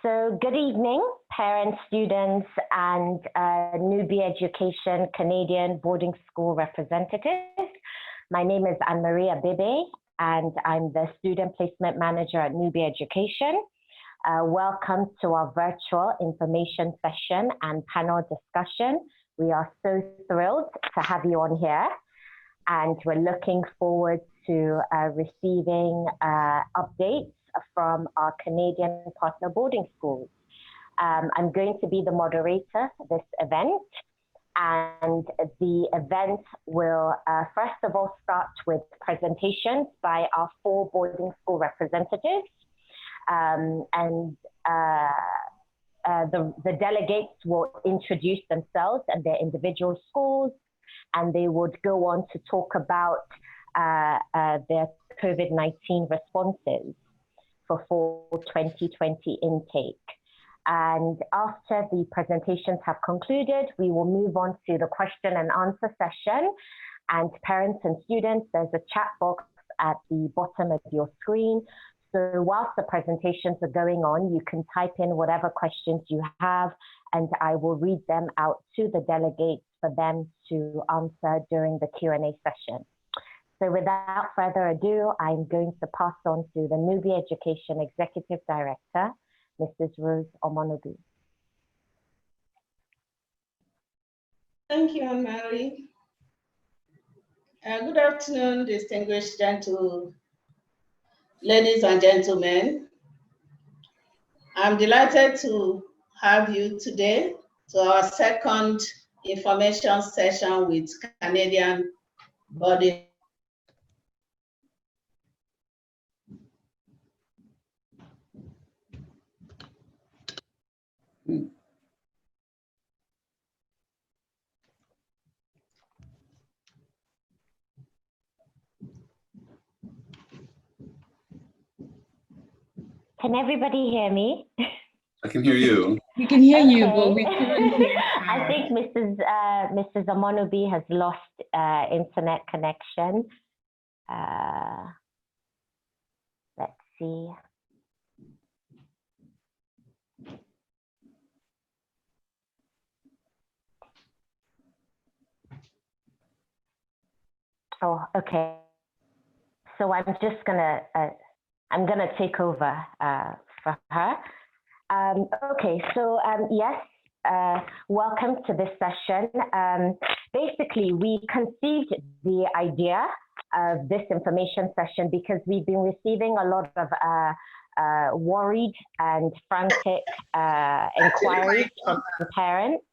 So good evening, parents, students, and Nubi Education Canadian boarding school representatives. My name is Anne-Marie Abebe, and I'm the Student Placement Manager at Nubi Education. Welcome to our virtual information session and panel discussion. We are so thrilled to have you on here, and we're looking forward to receiving updates from our Canadian partner boarding schools. I'm going to be the moderator for this event, and the event will first of all start with presentations by our 4 boarding school representatives, the delegates will introduce themselves and their individual schools, and they would go on to talk about their COVID-19 responses for fall 2020 intake. And after the presentations have concluded, we will move on to the question and answer session. And parents and students, there's a chat box at the bottom of your screen. So whilst the presentations are going on, you can type in whatever questions you have, and I will read them out to the delegates for them to answer during the Q&A session. So without further ado, I'm going to pass on to the Nubi Education Executive Director, Mrs. Rose Omonobi. Thank you, Anne-Marie. Good afternoon, distinguished ladies and gentlemen. I'm delighted to have you today to our second information session with Canadian boarding. Can everybody hear me? I can hear you. We can hear Okay. you, but we couldn't hear her. I think Mrs. Omonobi has lost internet connection. Let's see. Oh, okay. So I'm just gonna take over for her. Okay, so yes, welcome to this session. Basically, we conceived the idea of this information session because we've been receiving a lot of worried and frantic inquiries from parents.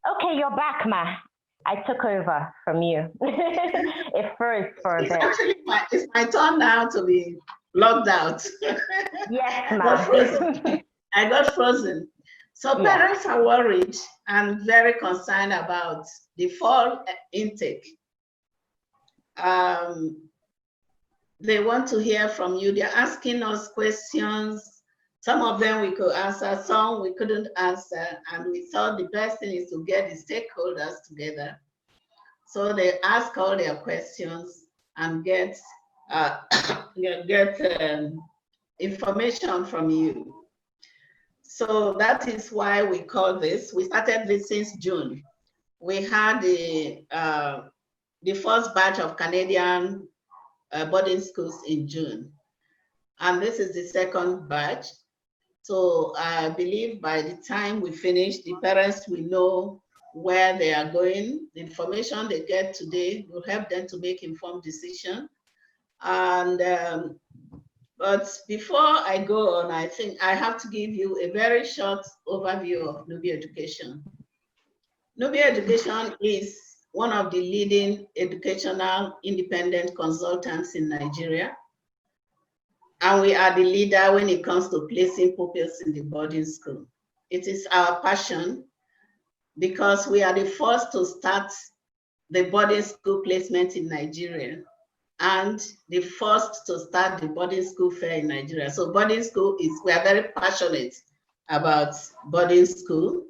Okay, you're back, Ma. I took over from you. It froze for a bit. Actually, it's my turn now to be logged out. Yes, Ma. I got frozen. So Yeah. Parents are worried and very concerned about the fall intake. They want to hear from you. They're asking us questions. Some of them we could answer, some we couldn't answer, and we thought the best thing is to get the stakeholders together. So they ask all their questions and get information from you. So that is why we call this. We started this since June. We had the first batch of Canadian boarding schools in June. And this is the second batch. So I believe by the time we finish, the parents will know where they are going. The information they get today will help them to make informed decisions. And but before I go on, I think I have to give you a very short overview of Nubi Education. Nubi Education is one of the leading educational independent consultants in Nigeria. And we are the leader when it comes to placing pupils in the boarding school. It is our passion because we are the first to start the boarding school placement in Nigeria and the first to start the boarding school fair in Nigeria. So boarding school we are very passionate about boarding school.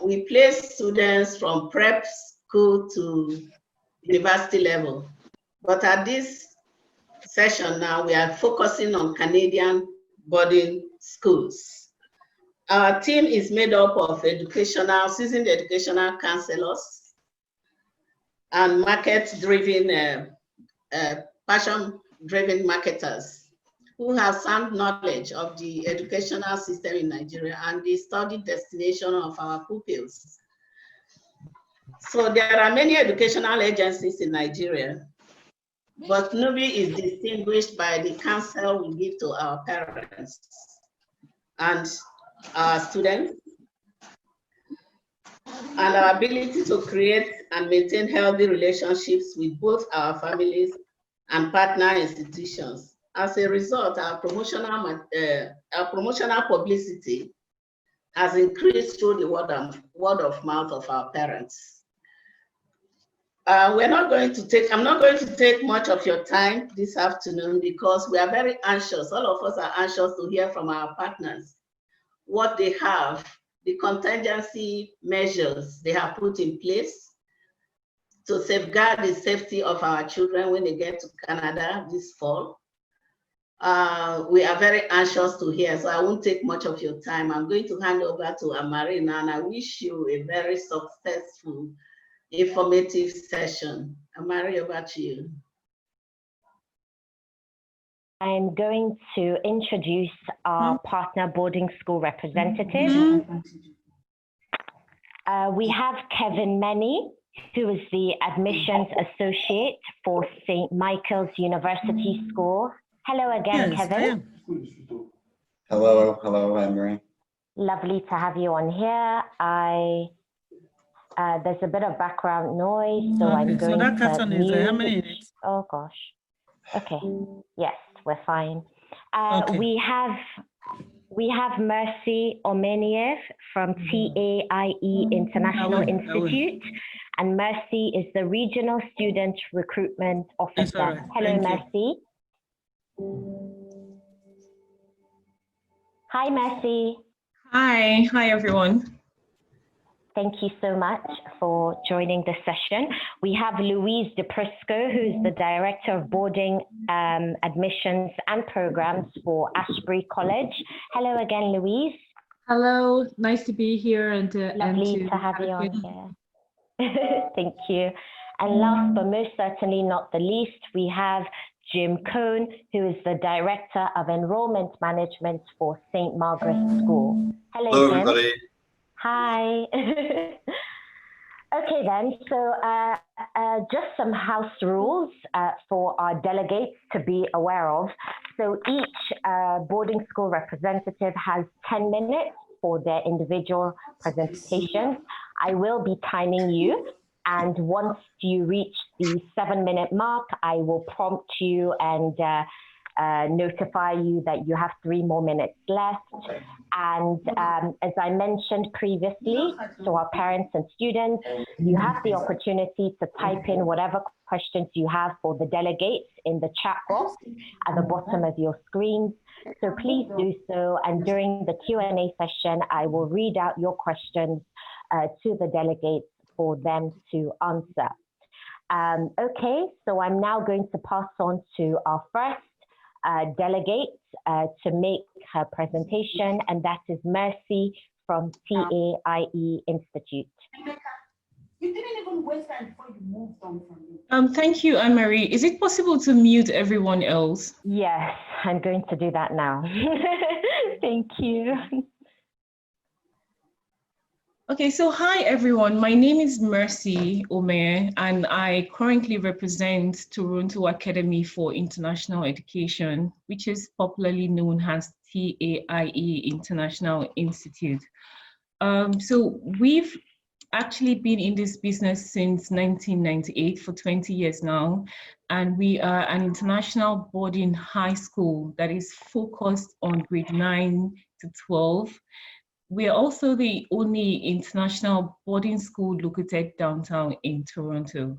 We place students from prep school to university level. But at this session now, we are focusing on Canadian boarding schools. Our team is made up of seasoned educational counselors and market-driven, passion-driven marketers who have sound knowledge of the educational system in Nigeria and the study destination of our pupils. So there are many educational agencies in Nigeria, but Nubi is distinguished by the counsel we give to our parents and our students, and our ability to create and maintain healthy relationships with both our families and partner institutions. As a result, our promotional publicity has increased through the word of mouth of our parents. I'm not going to take much of your time this afternoon because we are very anxious. All of us are anxious to hear from our partners what they have, the contingency measures they have put in place to safeguard the safety of our children when they get to Canada this fall. We are very anxious to hear, so I won't take much of your time. I'm going to hand over to Amari now, and I wish you a very successful, informative session. Amari, over to you. I'm going to introduce our partner boarding school representative. We have Kevin Many, who is the admissions associate for St. Michael's University School. Hello again, yes, Kevin. Hello, Emery. Lovely to have you on here. There's a bit of background noise, so I'm going to mute. Oh gosh. Okay. Yes, we're fine. Okay. We have Mercy Omeniev from TAIE International Institute, and Mercy is the Regional Student Recruitment Officer. Right. Hello, Mercy. Hi, Mercy. Hi everyone. Thank you so much for joining the session. We have Louise DePrisco, who's the Director of Boarding Admissions and Programs for Ashbury College. Hello again, Louise. Hello, nice to be here. Lovely to have you on here. Thank you. And last but most certainly not the least, we have Jim Cohn, who is the Director of Enrollment Management for St. Margaret's School. Hello, Jim. Everybody. Hi. Okay then, so just some house rules for our delegates to be aware of. So each boarding school representative has 10 minutes for their individual presentations. I will be timing you, and once you reach the 7-minute mark, I will prompt you and notify you that you have 3 more minutes left. And as I mentioned previously to our parents and students, you have the opportunity to type in whatever questions you have for the delegates in the chat box at the bottom of your screen. So please do so, and during the Q&A session, I will read out your questions to the delegates for them to answer. Okay, so I'm now going to pass on to our first delegate to make her presentation, and that is Mercy from TAIE Institute. You didn't even waste time before you moved on from me. Thank you, Anne-Marie. Is it possible to mute everyone else? Yes, I'm going to do that now. Thank you. Okay, so hi everyone. My name is Mercy Omer, and I currently represent Toronto Academy for International Education, which is popularly known as TAIE International Institute. So we've actually been in this business since 1998 for 20 years now, and we are an international boarding high school that is focused on grade 9 to 12. We are also the only international boarding school located downtown in Toronto.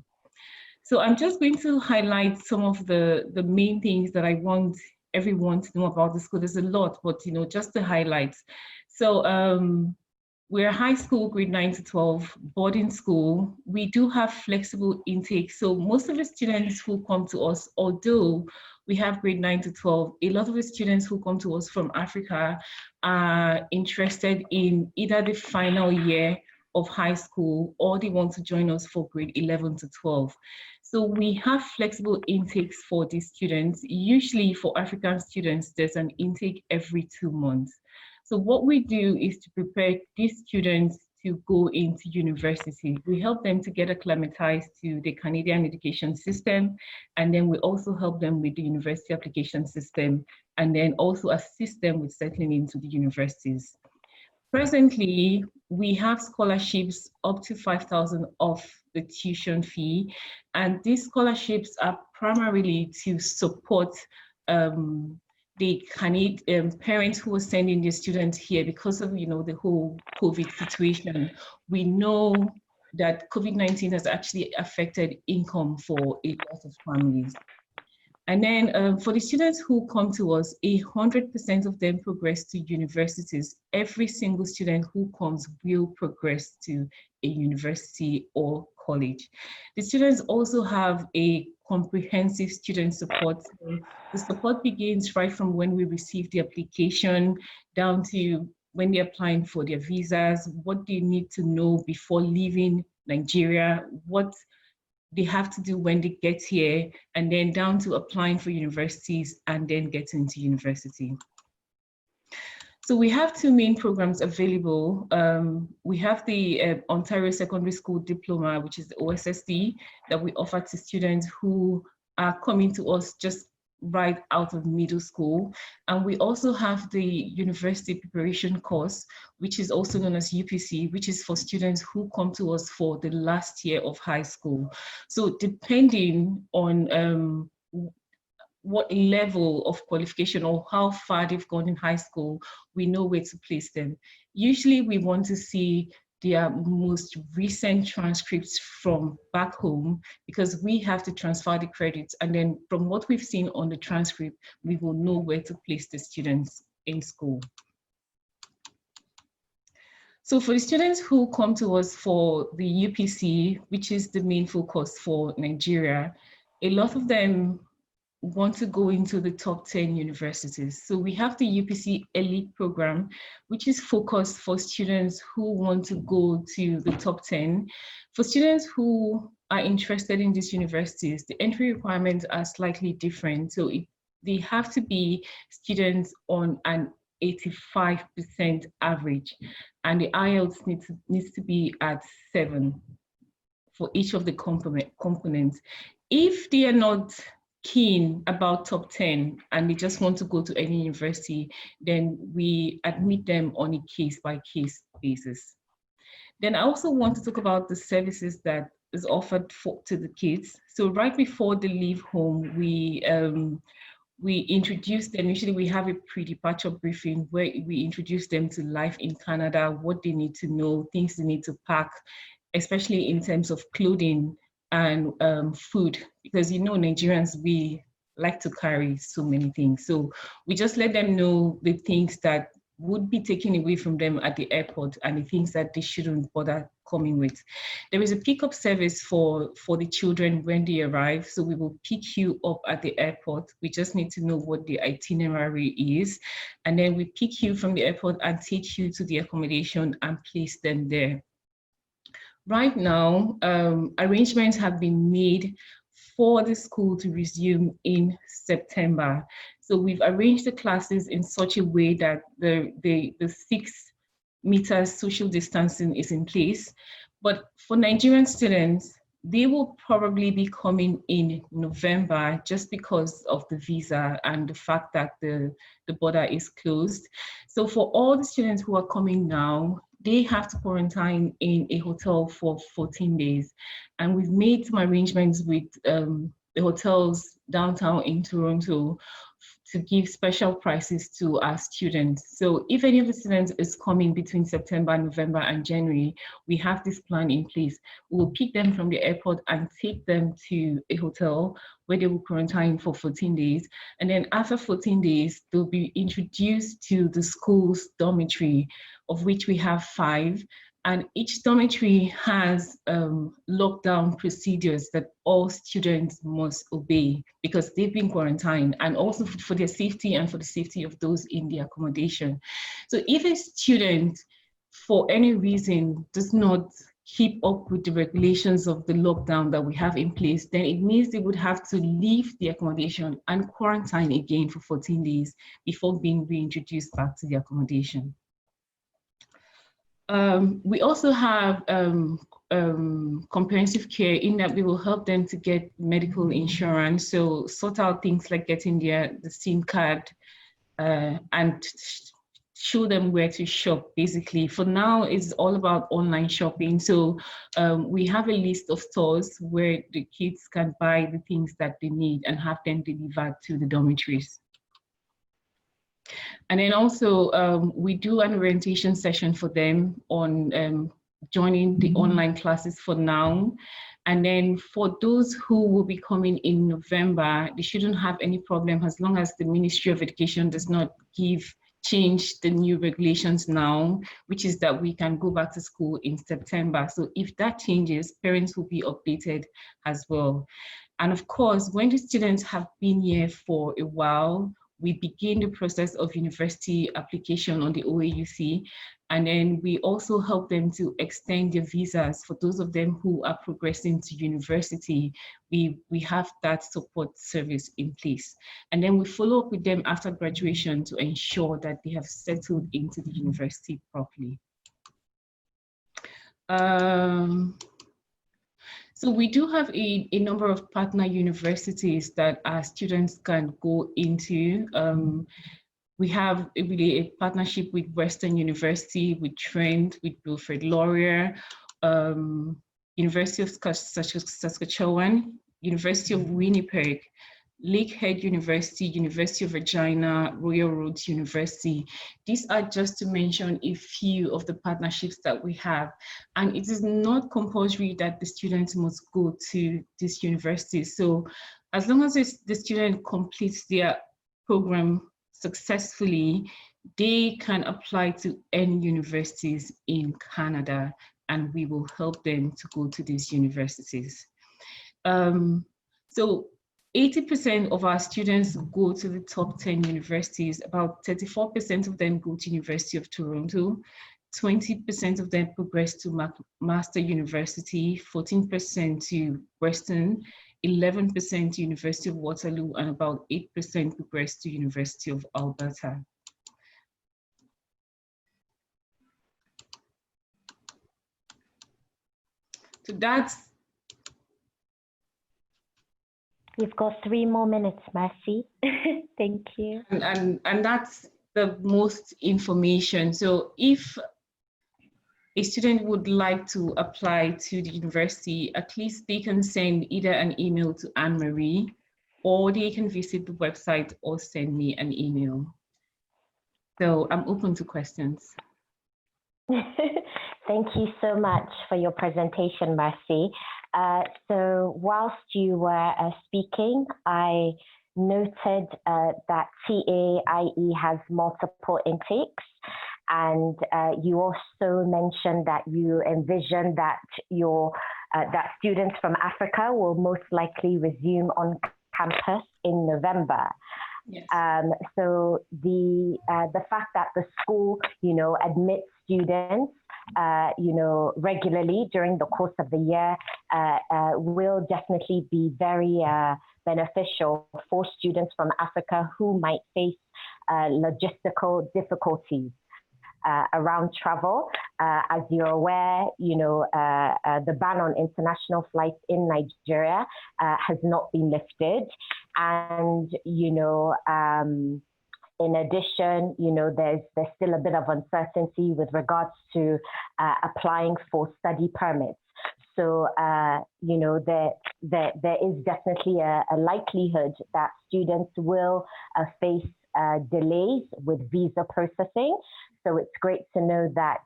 So I'm just going to highlight some of the main things that I want everyone to know about the school. There's a lot, but just the highlights. So we're a high school, grade 9 to 12 boarding school. We do have flexible intake. So most of the students who come to us, although we have grade 9 to 12. A lot of the students who come to us from Africa are interested in either the final year of high school, or they want to join us for grade 11 to 12. So we have flexible intakes for these students. Usually for African students, there's an intake every 2 months. So what we do is to prepare these students to go into university. We help them to get acclimatized to the Canadian education system, and then we also help them with the university application system, and then also assist them with settling into the universities. Presently, we have scholarships up to 5,000 off the tuition fee, and these scholarships are primarily to support the Canadian parents who are sending their students here because of the whole COVID situation. We know that COVID-19 has actually affected income for a lot of families. And then for the students who come to us, 100% of them progress to universities. Every single student who comes will progress to a university or college. The students also have a comprehensive student support. So the support begins right from when we receive the application down to when they're applying for their visas, what they need to know before leaving Nigeria, what they have to do when they get here, and then down to applying for universities and then getting into university. So we have 2 main programs available. We have the Ontario Secondary School Diploma, which is the OSSD, that we offer to students who are coming to us just right out of middle school. And we also have the University Preparation course, which is also known as UPC, which is for students who come to us for the last year of high school. So depending on what level of qualification or how far they've gone in high school, we know where to place them. Usually we want to see their most recent transcripts from back home, because we have to transfer the credits, and then from what we've seen on the transcript, we will know where to place the students in school. So for the students who come to us for the UPC, which is the main focus for Nigeria, a lot of them want to go into the top 10 universities. So we have the UPC Elite program, which is focused for students who want to go to the top 10. For students who are interested in these universities, the entry requirements are slightly different. So they have to be students on an 85% average, and the IELTS needs to be at 7 for each of the components. If they are not keen about top 10 and they just want to go to any university, then we admit them on a case-by-case basis. Then I also want to talk about the services that is offered to the kids. So right before they leave home, we introduce them. Usually we have a pre-departure briefing where we introduce them to life in Canada, what they need to know, things they need to pack, especially in terms of clothing and food, because Nigerians, we like to carry so many things. So we just let them know the things that would be taken away from them at the airport and the things that they shouldn't bother coming with. There is a pickup service for the children when they arrive. So we will pick you up at the airport. We just need to know what the itinerary is. And then we pick you from the airport and take you to the accommodation and place them there. Right now, arrangements have been made for the school to resume in September. So we've arranged the classes in such a way that the 6 meters social distancing is in place. But for Nigerian students, they will probably be coming in November just because of the visa and the fact that the border is closed. So for all the students who are coming now, they have to quarantine in a hotel for 14 days. And we've made some arrangements with the hotels downtown in Toronto to give special prices to our students. So if any of the students is coming between September, November, and January, we have this plan in place. We'll pick them from the airport and take them to a hotel where they will quarantine for 14 days. And then after 14 days, they'll be introduced to the school's dormitory, of which we have 5. And each dormitory has lockdown procedures that all students must obey because they've been quarantined, and also for their safety and for the safety of those in the accommodation. So if a student, for any reason, does not keep up with the regulations of the lockdown that we have in place, then it means they would have to leave the accommodation and quarantine again for 14 days before being reintroduced back to the accommodation. We also have comprehensive care, in that we will help them to get medical insurance, so sort out things like getting the SIM card and show them where to shop. Basically, for now, it's all about online shopping. So we have a list of stores where the kids can buy the things that they need and have them delivered to the dormitories. And then also we do an orientation session for them on joining the online classes for now. And then for those who will be coming in November, they shouldn't have any problem as long as the Ministry of Education does not change the new regulations now, which is that we can go back to school in September. So if that changes, parents will be updated as well. And of course, when the students have been here for a while, we begin the process of university application on the OAUC, and then we also help them to extend their visas. For those of them who are progressing to university, we have that support service in place. And then we follow up with them after graduation to ensure that they have settled into the university properly. So we do have a number of partner universities that our students can go into. We have really a partnership with Western University, with Trent, with Wilfrid Laurier, University of Saskatchewan, University of Winnipeg, Lakehead University, University of Regina, Royal Roads University. These are just to mention a few of the partnerships that we have. And it is not compulsory that the students must go to these universities. So as long as the student completes their program successfully, they can apply to any universities in Canada, and we will help them to go to these universities. So 80% of our students go to the top 10 universities. About 34% of them go to University of Toronto, 20% of them progress to Master University, 14% to Western, 11% to University of Waterloo, and about 8% progress to University of Alberta. So that's. You've got 3 more minutes, Mercy. Thank you. And that's the most information. So if a student would like to apply to the university, at least they can send either an email to Anne-Marie, or they can visit the website or send me an email. So I'm open to questions. Thank you so much for your presentation, Mercy. So whilst you were speaking, I noted that TAIE has multiple intakes, and you also mentioned that you envision that that students from Africa will most likely resume on campus in November. Yes. So the fact that the school, admits students, regularly during the course of the year will definitely be very beneficial for students from Africa who might face logistical difficulties around travel. As you're aware, the ban on international flights in Nigeria has not been lifted. And, in addition, there's still a bit of uncertainty with regards to applying for study permits. So, there is definitely a likelihood that students will face delays with visa processing. So it's great to know that,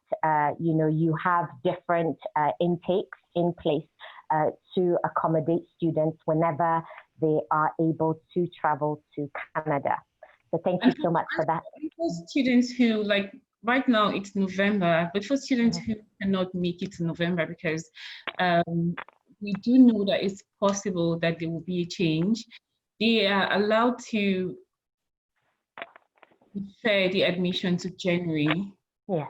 you have different intakes in place to accommodate students whenever they are able to travel to Canada. So thank you so much for that. Those students who right now it's November, but for students who cannot make it to November, because we do know that it's possible that there will be a change, they are allowed to defer the admission to January. Yes.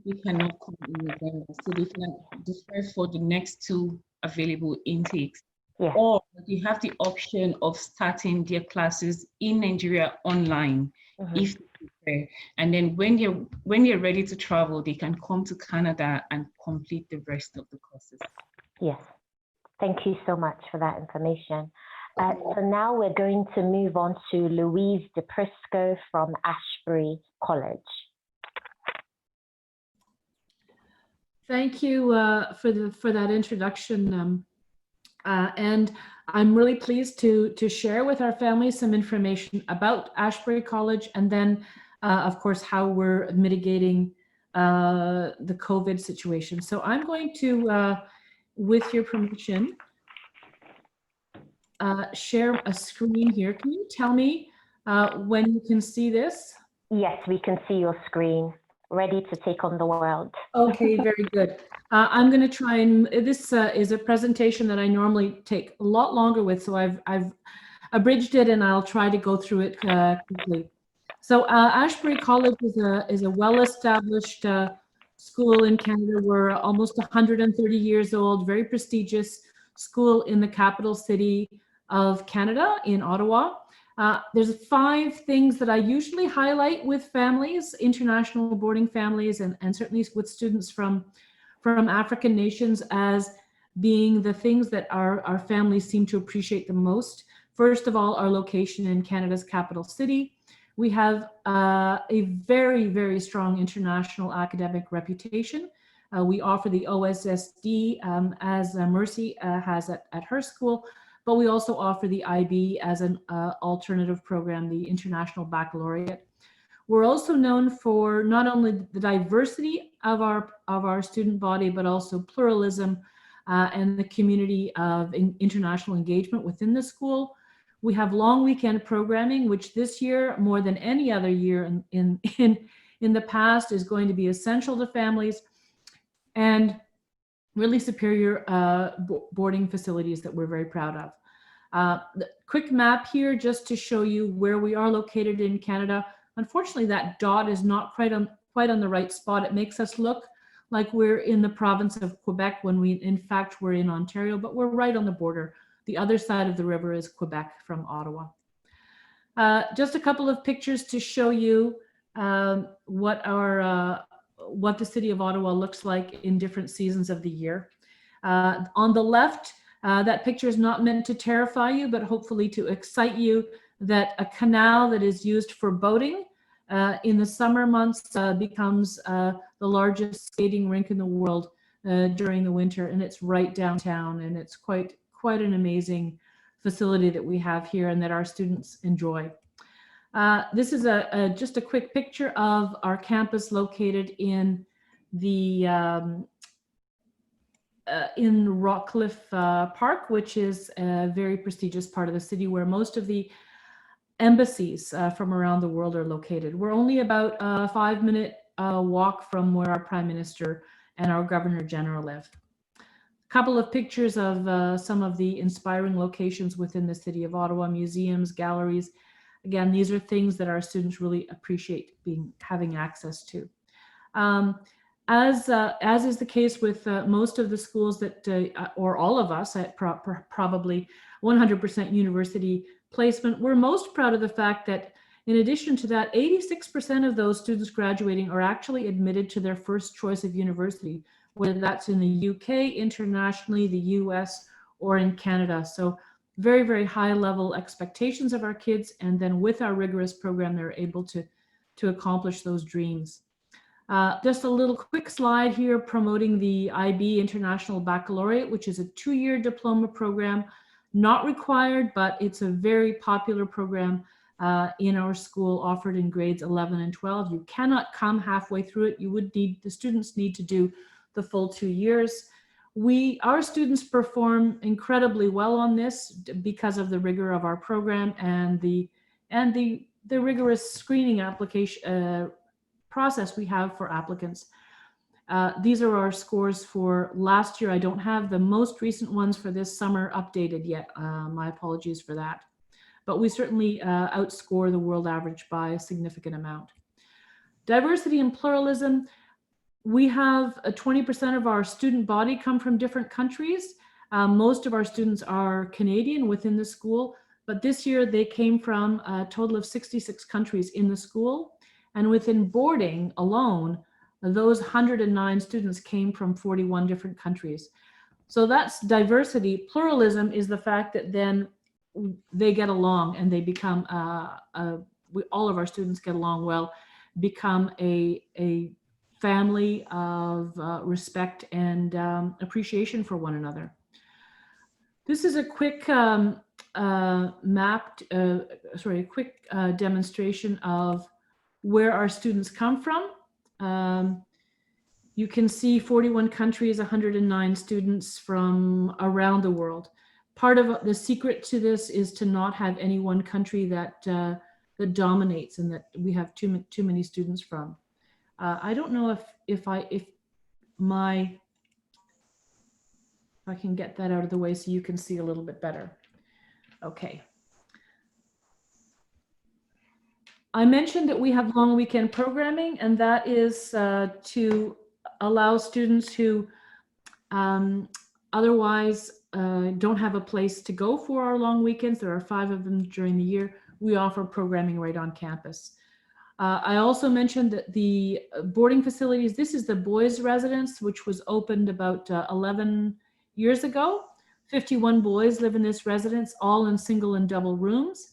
They cannot come in November, so they can defer for the next two available intakes. Yes. Or they have the option of starting their classes in Nigeria online if they prefer. And then when they're ready to travel, they can come to Canada and complete the rest of the courses. Yes. Thank you so much for that information. So now we're going to move on to Louise DePrisco from Ashbury College. Thank you for that introduction. And I'm really pleased to share with our families some information about Ashbury College, and then, of course, how we're mitigating the COVID situation. So I'm going to, with your permission, share a screen here. Can you tell me when you can see this? Yes, we can see your screen. Ready to take on the world. Okay, very good. I'm going to try and, this is a presentation that I normally take a lot longer with, so I've abridged it and I'll try to go through it quickly. So Ashbury College is a well-established school in Canada. We're almost 130 years old, very prestigious school in the capital city of Canada, in Ottawa. There's 5 things that I usually highlight with families, international boarding families, and certainly with students from African nations, as being the things that our families seem to appreciate the most. First of all, our location in Canada's capital city. We have a very, very strong international academic reputation. We offer the OSSD as Mercy has at her school, but we also offer the IB as an alternative program, the International Baccalaureate. We're also known for not only the diversity of our student body, but also pluralism and the community of international engagement within the school. We have long weekend programming, which this year, more than any other year in the past, is going to be essential to families, and really superior boarding facilities that we're very proud of. The quick map here just to show you where we are located in Canada. Unfortunately, that dot is not quite on the right spot. It makes us look like we're in the province of Quebec when we in fact we're in Ontario, but we're right on the border. The other side of the river is Quebec from Ottawa. Just a couple of pictures to show you what the city of Ottawa looks like in different seasons of the year. On the left, that picture is not meant to terrify you, but hopefully to excite you that a canal that is used for boating in the summer months becomes the largest skating rink in the world during the winter, and it's right downtown, and it's quite an amazing facility that we have here and that our students enjoy. This is just a quick picture of our campus located in the in Rockcliffe Park, which is a very prestigious part of the city where most of the embassies from around the world are located. We're only about a 5-minute walk from where our Prime Minister and our Governor General live. A couple of pictures of some of the inspiring locations within the city of Ottawa, museums, galleries. Again, these are things that our students really appreciate having access to. As is the case with most of the schools that, or all of us at probably 100% university placement, we're most proud of the fact that in addition to that, 86% of those students graduating are actually admitted to their first choice of university, whether that's in the UK, internationally, the US, or in Canada. So very, very high level expectations of our kids. And then with our rigorous program, they're able to accomplish those dreams. Just a little quick slide here promoting the IB International Baccalaureate, which is a 2-year diploma program, not required, but it's a very popular program in our school, offered in grades 11 and 12. You cannot come halfway through it. The students need to do the full 2 years. Our students perform incredibly well on this because of the rigor of our program and the rigorous screening application process we have for applicants. These are our scores for last year. I don't have the most recent ones for this summer updated yet. My apologies for that. But we certainly outscore the world average by a significant amount. Diversity and pluralism. We have 20% of our student body come from different countries. Most of our students are Canadian within the school, but this year they came from a total of 66 countries in the school. And within boarding alone, those 109 students came from 41 different countries. So that's diversity. Pluralism is the fact that then they get along and they become, all of our students get along well, become a family of respect and appreciation for one another. This is a quick quick demonstration of where our students come from. You can see 41 countries, 109 students from around the world. Part of the secret to this is to not have any one country that that dominates and that we have too many students from. I don't know if I can get that out of the way so you can see a little bit better. Okay. I mentioned that we have long weekend programming, and that is to allow students who otherwise don't have a place to go for our long weekends. There are 5 of them during the year. We offer programming right on campus. I also mentioned that the boarding facilities, this is the boys' residence, which was opened about 11 years ago. 51 boys live in this residence, all in single and double rooms.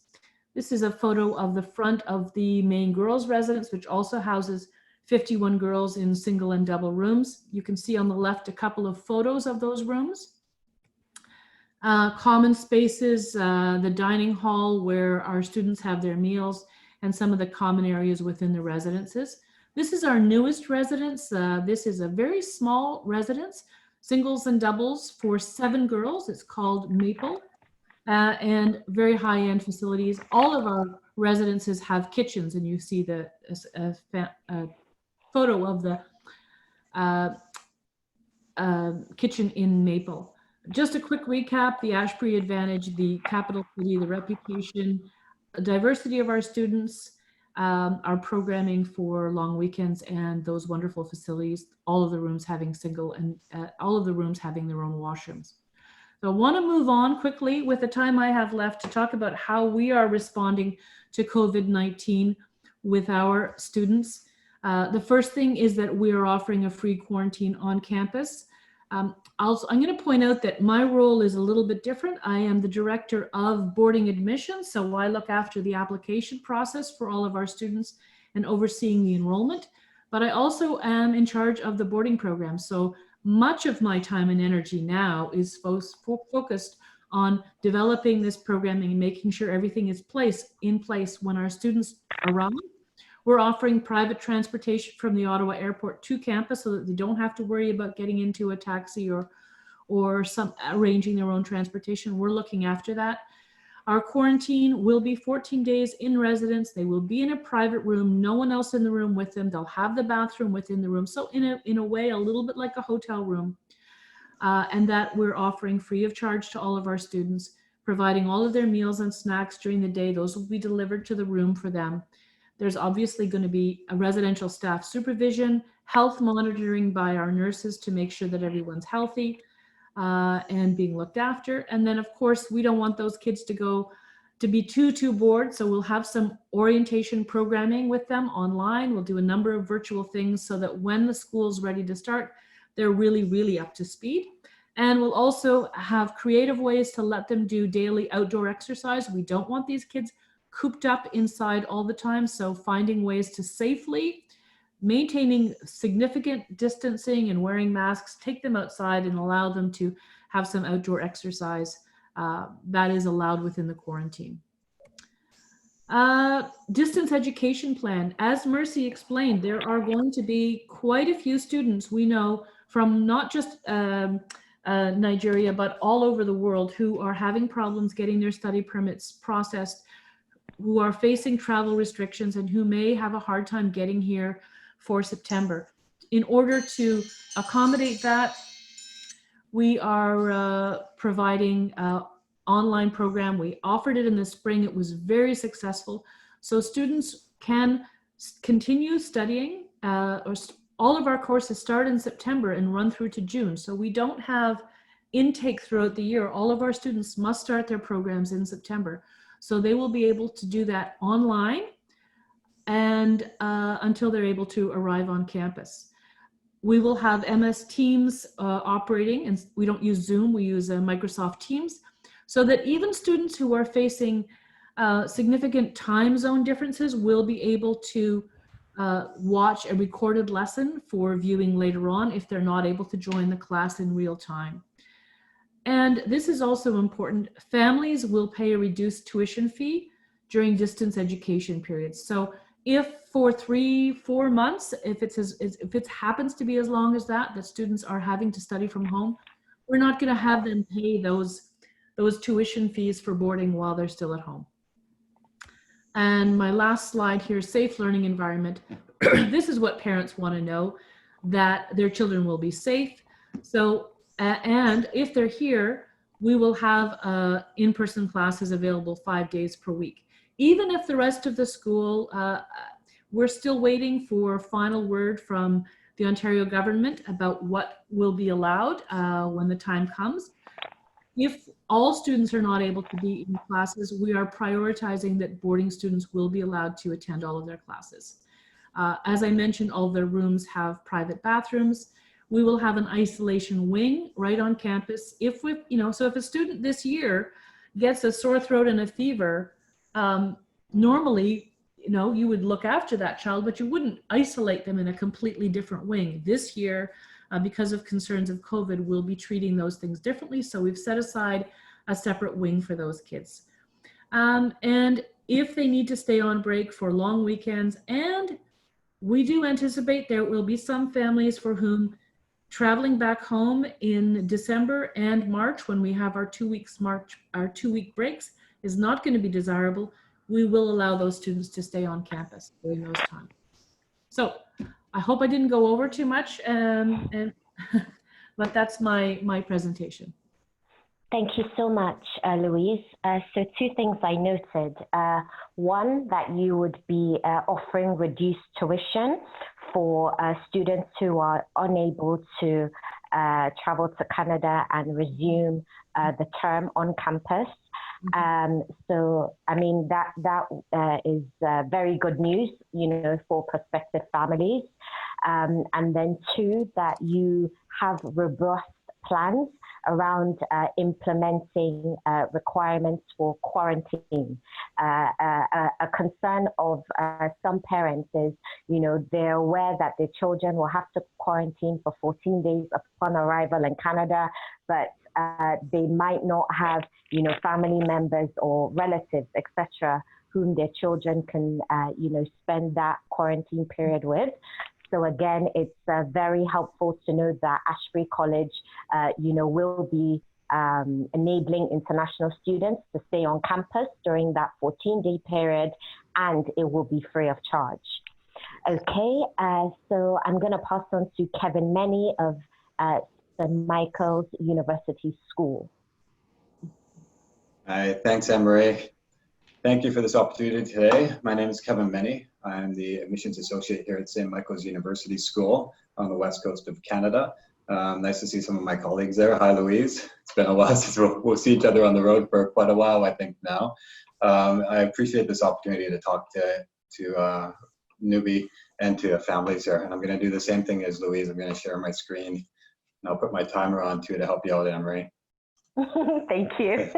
This is a photo of the front of the main girls' residence, which also houses 51 girls in single and double rooms. You can see on the left a couple of photos of those rooms. Common spaces, the dining hall where our students have their meals, and some of the common areas within the residences. This is our newest residence. This is a very small residence, singles and doubles for 7 girls. It's called Maple, and very high-end facilities. All of our residences have kitchens, and you see the photo of the kitchen in Maple. Just a quick recap: the Ashbury advantage, the capital city, the reputation, the diversity of our students, our programming for long weekends, and those wonderful facilities, all of the rooms having single and all of the rooms having their own washrooms. So I want to move on quickly with the time I have left to talk about how we are responding to COVID-19 with our students. The first thing is that we are offering a free quarantine on campus. I'm going to point out that my role is a little bit different. I am the director of boarding admissions, so I look after the application process for all of our students and overseeing the enrollment. But I also am in charge of the boarding program. So much of my time and energy now is focused on developing this programming and making sure everything is in place when our students arrive. We're offering private transportation from the Ottawa airport to campus so that they don't have to worry about getting into a taxi or some arranging their own transportation. We're looking after that. Our quarantine will be 14 days in residence. They will be in a private room, no one else in the room with them. They'll have the bathroom within the room. So in a way, a little bit like a hotel room. And that we're offering free of charge to all of our students, providing all of their meals and snacks during the day. Those will be delivered to the room for them. There's obviously going to be a residential staff supervision, health monitoring by our nurses to make sure that everyone's healthy and being looked after. And then, of course, we don't want those kids to be too bored. So we'll have some orientation programming with them online. We'll do a number of virtual things so that when the school's ready to start, they're really, really up to speed. And we'll also have creative ways to let them do daily outdoor exercise. We don't want these kids cooped up inside all the time. So finding ways to safely, maintaining significant distancing and wearing masks, take them outside and allow them to have some outdoor exercise that is allowed within the quarantine. Distance education plan. As Mercy explained, there are going to be quite a few students we know from not just Nigeria, but all over the world who are having problems getting their study permits processed, who are facing travel restrictions and who may have a hard time getting here for September. In order to accommodate that, we are providing an online program. We offered it in the spring. It was very successful. So students can continue studying. All of our courses start in September and run through to June. So we don't have intake throughout the year. All of our students must start their programs in September. So they will be able to do that online and until they're able to arrive on campus. We will have MS Teams operating, and we don't use Zoom, we use Microsoft Teams, so that even students who are facing significant time zone differences will be able to watch a recorded lesson for viewing later on if they're not able to join the class in real time. And this is also important. Families will pay a reduced tuition fee during distance education periods. So if for 3-4 months, if it happens to be as long as that students are having to study from home, we're not going to have them pay those tuition fees for boarding while they're still at home. And my last slide here, safe learning environment. This is what parents want to know, that their children will be safe. So, and if they're here, we will have in-person classes available 5 days per week. Even if the rest of the school, we're still waiting for final word from the Ontario government about what will be allowed when the time comes. If all students are not able to be in classes, we are prioritizing that boarding students will be allowed to attend all of their classes. As I mentioned, all of their rooms have private bathrooms. We will have an isolation wing right on campus. If a student this year gets a sore throat and a fever, normally, you would look after that child, but you wouldn't isolate them in a completely different wing. This year, because of concerns of COVID, we'll be treating those things differently. So we've set aside a separate wing for those kids. And if they need to stay on break for long weekends, and we do anticipate there will be some families for whom traveling back home in December and March, when we have our 2 week breaks, is not going to be desirable. We will allow those students to stay on campus during those times. So I hope I didn't go over too much, but that's my presentation. Thank you so much, Louise. So 2 things I noted. One, that you would be offering reduced tuition for students who are unable to travel to Canada and resume the term on campus. So, I mean, that is very good news, for prospective families. And then 2, that you have robust plans around implementing requirements for quarantine. A concern of some parents is, they're aware that their children will have to quarantine for 14 days upon arrival in Canada, but they might not have, family members or relatives, etc., whom their children can, spend that quarantine period with. So again, it's very helpful to know that Ashbury College, will be enabling international students to stay on campus during that 14-day period, and it will be free of charge. Okay, so I'm going to pass on to Kevin Meny of St. Michael's University School. Hi, thanks, Anne-Marie. Thank you for this opportunity today. My name is Kevin Meny. I'm the admissions associate here at St. Michael's University School on the west coast of Canada. Nice to see some of my colleagues there. Hi, Louise. It's been a while since we'll see each other on the road for quite a while, I think now. I appreciate this opportunity to talk to Nubi and to families here. And I'm going to do the same thing as Louise. I'm going to share my screen, and I'll put my timer on too to help you out, Anne-Marie. Thank you.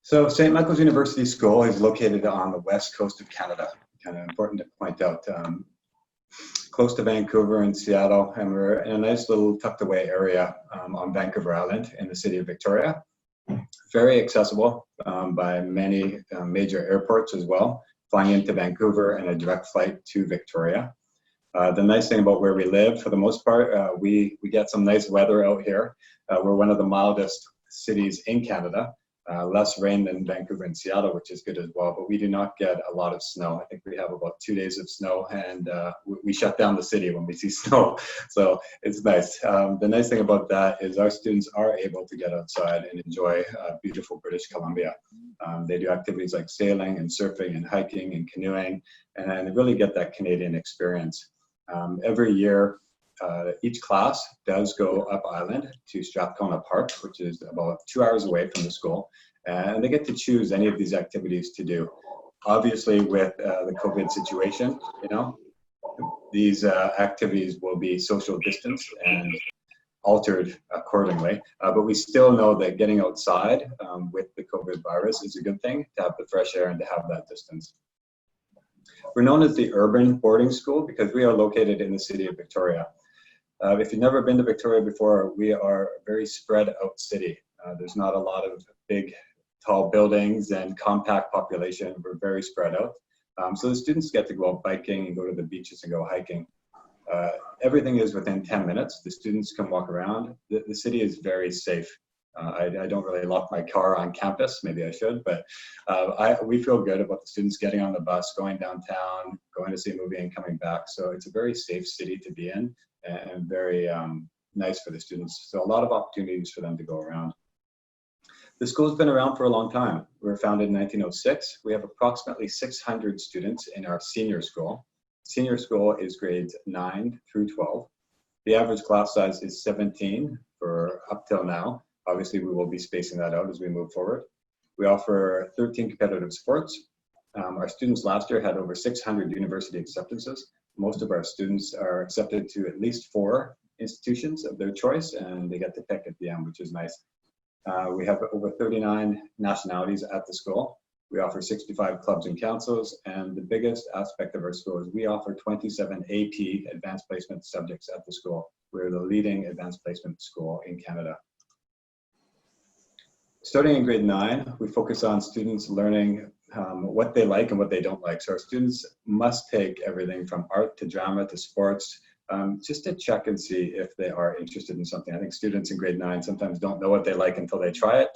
So St. Michael's University School is located on the west coast of Canada. Kind of important to point out. Close to Vancouver and Seattle, and we're in a nice little tucked away area on Vancouver Island in the city of Victoria. Very accessible by many major airports as well, flying into Vancouver and a direct flight to Victoria. The nice thing about where we live, for the most part, we get some nice weather out here. We're one of the mildest cities in Canada. Less rain than Vancouver and Seattle, which is good as well, but we do not get a lot of snow. I think we have about 2 days of snow, and we shut down the city when we see snow, so it's nice. The nice thing about that is our students are able to get outside and enjoy beautiful British Columbia. They do activities like sailing and surfing and hiking and canoeing, and really get that Canadian experience. Every year, each class does go up island to Strathcona Park, which is about 2 hours away from the school, and they get to choose any of these activities to do. Obviously, with the COVID situation, these activities will be social distanced and altered accordingly, but we still know that getting outside with the COVID virus is a good thing, to have the fresh air and to have that distance. We're known as the urban boarding school because we are located in the city of Victoria. If you've never been to Victoria before, we are a very spread out city. There's not a lot of big, tall buildings and compact population. We're very spread out. So the students get to go out biking and go to the beaches and go hiking. Everything is within 10 minutes. The students can walk around. The city is very safe. I don't really lock my car on campus. Maybe I should, but we feel good about the students getting on the bus, going downtown, going to see a movie and coming back. So it's a very safe city to be in, and very nice for the students. So a lot of opportunities for them to go around. The school's been around for a long time. We were founded in 1906. We have approximately 600 students in our senior school. Senior school is grades 9 through 12. The average class size is 17 for up till now. Obviously, we will be spacing that out as we move forward. We offer 13 competitive sports. Our students last year had over 600 university acceptances. Most of our students are accepted to at least 4 institutions of their choice, and they get to pick at the end, which is nice. We have over 39 nationalities at the school. We offer 65 clubs and councils, and the biggest aspect of our school is we offer 27 AP advanced placement subjects at the school. We're the leading advanced placement school in Canada. Starting in grade 9, we focus on students learning what they like and what they don't like. So our students must take everything from art to drama to sports, just to check and see if they are interested in something. I think students in grade 9 sometimes don't know what they like until they try it.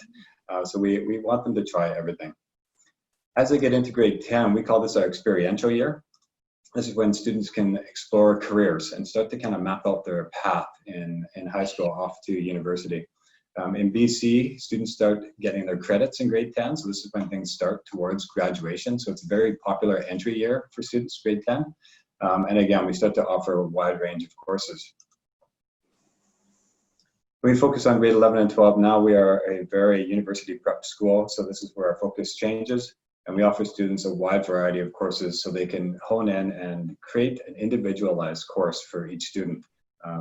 So we want them to try everything. As they get into grade 10, we call this our experiential year. This is when students can explore careers and start to kind of map out their path in high school off to university. In BC, students start getting their credits in grade 10, so this is when things start towards graduation. So it's a very popular entry year for students, grade 10. And again, we start to offer a wide range of courses. We focus on grade 11 and 12. Now we are a very university prep school, so this is where our focus changes. And we offer students a wide variety of courses so they can hone in and create an individualized course for each student.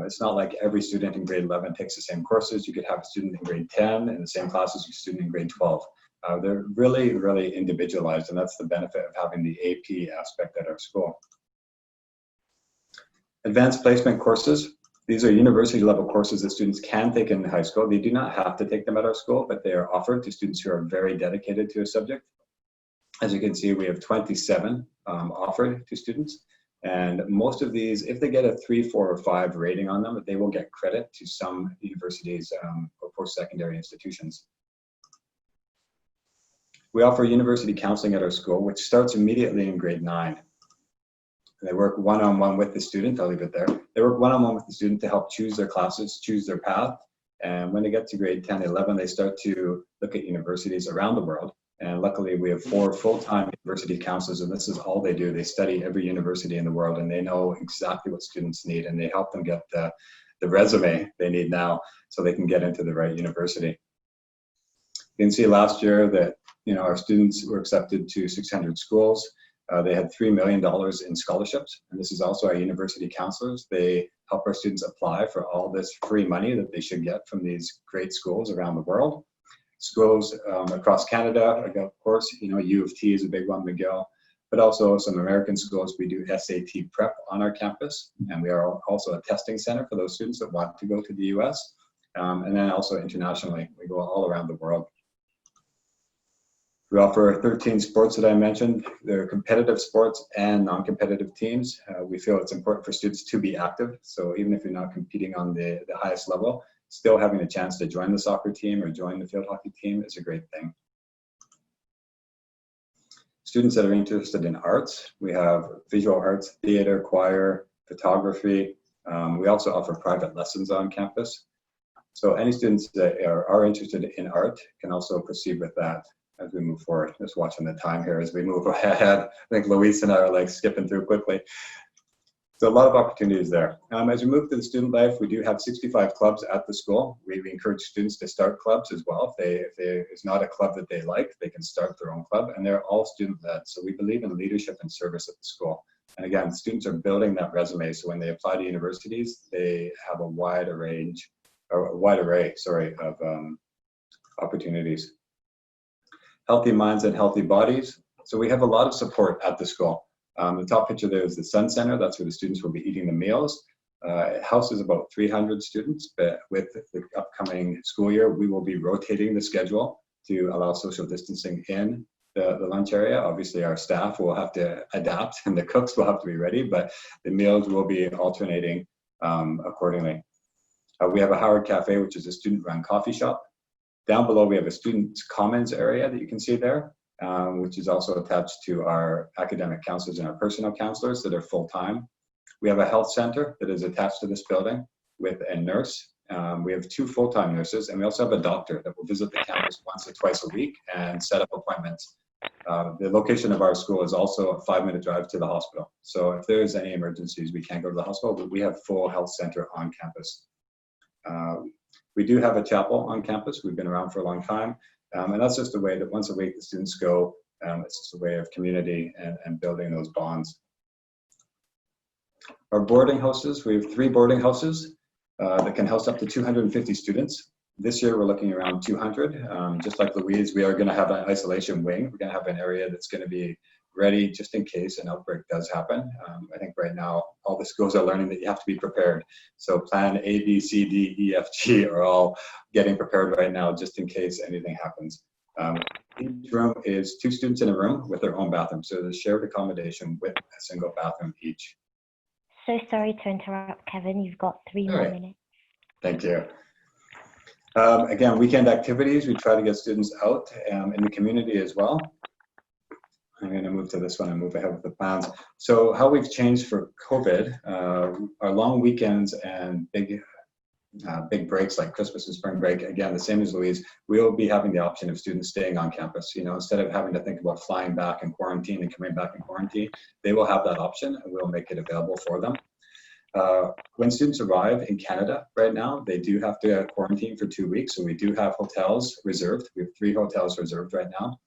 It's not like every student in grade 11 takes the same courses. You could have a student in grade 10 in the same class as a student in grade 12. They're really, really individualized, and that's the benefit of having the AP aspect at our school. Advanced placement courses. These are university level courses that students can take in high school. They do not have to take them at our school, but they are offered to students who are very dedicated to a subject. As you can see, we have 27 offered to students. And most of these, if they get a 3, 4, or 5 rating on them, they will get credit to some universities or post-secondary institutions. We offer university counseling at our school, which starts immediately in grade 9. They work one-on-one with the student. I'll leave it there. They work one-on-one with the student to help choose their classes, choose their path. And when they get to grade 10, 11, they start to look at universities around the world. And luckily, we have 4 full-time university counselors, and this is all they do. They study every university in the world, and they know exactly what students need, and they help them get the resume they need now so they can get into the right university. You can see last year that our students were accepted to 600 schools. They had $3 million in scholarships, and this is also our university counselors. They help our students apply for all this free money that they should get from these great schools around the world. Schools across Canada, of course, U of T is a big one, McGill, but also some American schools. We do SAT prep on our campus, and we are also a testing center for those students that want to go to the US, and then also internationally. We go all around the world. We offer 13 sports that I mentioned. They're competitive sports and non-competitive teams. We feel it's important for students to be active. So even if you're not competing on the highest level, still having a chance to join the soccer team or join the field hockey team is a great thing. Students that are interested in arts, we have visual arts, theater, choir, photography. We also offer private lessons on campus. So any students that are interested in art can also proceed with that as we move forward. Just watching the time here as we move ahead. I think Luis and I are like skipping through quickly. So a lot of opportunities there. As we move to the student life, we do have 65 clubs at the school. We encourage students to start clubs as well. If it's not a club that they like, they can start their own club, and they're all student-led. So we believe in leadership and service at the school. And again, students are building that resume. So when they apply to universities, they have a wide array of opportunities. Healthy minds and healthy bodies. So we have a lot of support at the school. The top picture there is the Sun Center. That's where the students will be eating the meals. It houses about 300 students, but with the upcoming school year, we will be rotating the schedule to allow social distancing in the lunch area. Obviously, our staff will have to adapt and the cooks will have to be ready, but the meals will be alternating accordingly. We have a Howard Cafe, which is a student-run coffee shop. Down below, we have a student commons area that you can see there, which is also attached to our academic counselors and our personal counselors that are full-time. We have a health center that is attached to this building with a nurse. We have 2 full-time nurses, and we also have a doctor that will visit the campus once or twice a week and set up appointments. The location of our school is also a 5-minute drive to the hospital. So if there's any emergencies, we can't go to the hospital, but we have full health center on campus. We do have a chapel on campus. We've been around for a long time. And that's just a way that once a week the students go. It's just a way of community and building those bonds. Our boarding houses, we have 3 boarding houses that can house up to 250 students. This year we're looking around 200. Just like Louise, we are going to have an isolation wing. We're going to have an area that's going to be ready just in case an outbreak does happen. I think right now all the schools are learning that you have to be prepared. So plan A, B, C, D, E, F, G are all getting prepared right now just in case anything happens. Each room is 2 students in a room with their own bathroom. So there's shared accommodation with a single bathroom each. So sorry to interrupt, Kevin. You've got 3 more minutes. Thank you. Again, weekend activities, we try to get students out in the community as well. I'm going to move to this one and move ahead with the plans. So how we've changed for COVID, our long weekends and big breaks like Christmas and spring break, again, the same as Louise, we'll be having the option of students staying on campus. You know, instead of having to think about flying back in quarantine and coming back in quarantine, they will have that option and we'll make it available for them. When students arrive in Canada right now, they do have to quarantine for 2 weeks. So we do have hotels reserved. We have 3 hotels reserved right now.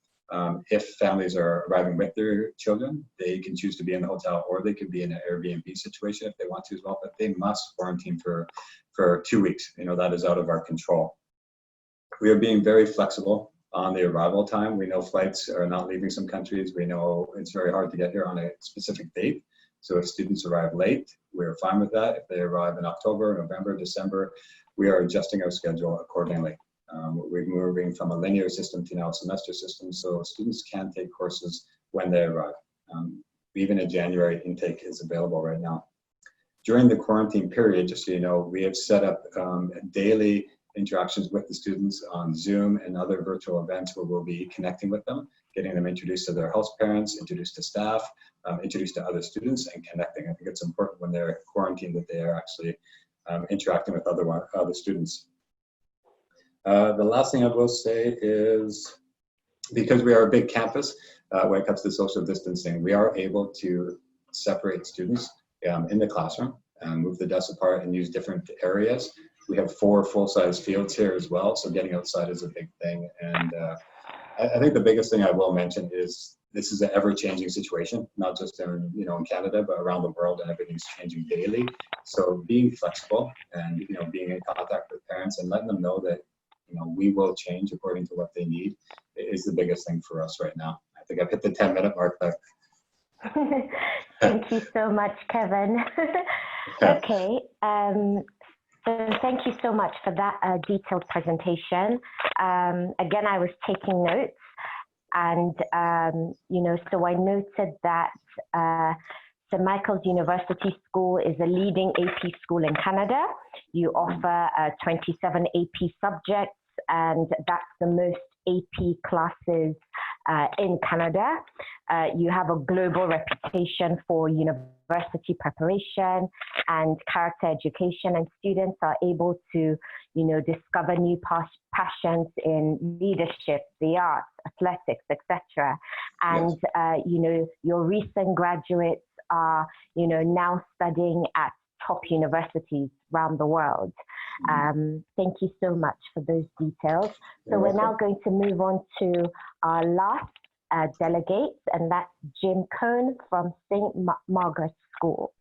If families are arriving with their children, they can choose to be in the hotel or they could be in an Airbnb situation if they want to as well, but they must quarantine for 2 weeks. You know, that is out of our control. We are being very flexible on the arrival time. We know flights are not leaving some countries. We know it's very hard to get here on a specific date. So if students arrive late, we're fine with that. If they arrive in October, November, December, we are adjusting our schedule accordingly. We're moving from a linear system to now a semester system, so students can take courses when they arrive. Even a January intake is available right now. During the quarantine period, just so you know, we have set up daily interactions with the students on Zoom and other virtual events where we'll be connecting with them, getting them introduced to their host parents, introduced to staff, introduced to other students, and connecting. I think it's important when they're quarantined that they are actually interacting with other students. The last thing I will say is, because we are a big campus, when it comes to social distancing, we are able to separate students in the classroom and move the desks apart and use different areas. We have 4 full-size fields here as well, so getting outside is a big thing. And I think the biggest thing I will mention is this is an ever-changing situation, not just in Canada, but around the world, and everything's changing daily. So being flexible and being in contact with parents and letting them know that we will change according to what they need is the biggest thing for us right now. I think I've hit the 10-minute mark there. Thank you so much, Kevin. Okay. So thank you so much for that detailed presentation. Again, I was taking notes, and so I noted that St. Michael's University School is a leading AP school in Canada. You offer 27 AP subjects, and that's the most AP classes in Canada. You have a global reputation for university preparation and character education, and students are able to, discover new passions in leadership, the arts, athletics, etc. And, Yes. Your recent graduates are, now studying at top universities around the world. Thank you so much for those details. So we're now going to move on to our last delegate, and that's Jim Cohn from St. Margaret School.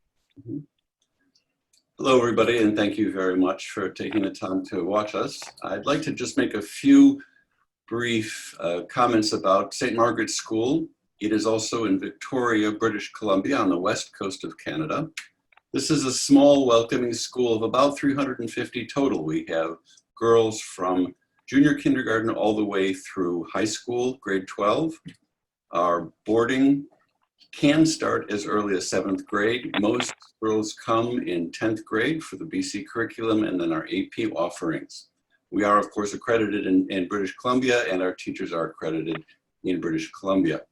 Hello, everybody, and thank you very much for taking the time to watch us. I'd like to just make a few brief comments about St. Margaret School. It is also in Victoria, British Columbia, on the west coast of Canada. This is a small, welcoming school of about 350 total. We have girls from junior kindergarten all the way through high school, grade 12. Our boarding can start as early as 7th grade. Most girls come in 10th grade for the BC curriculum and then our AP offerings. We are, of course, accredited in British Columbia, and our teachers are accredited in British Columbia.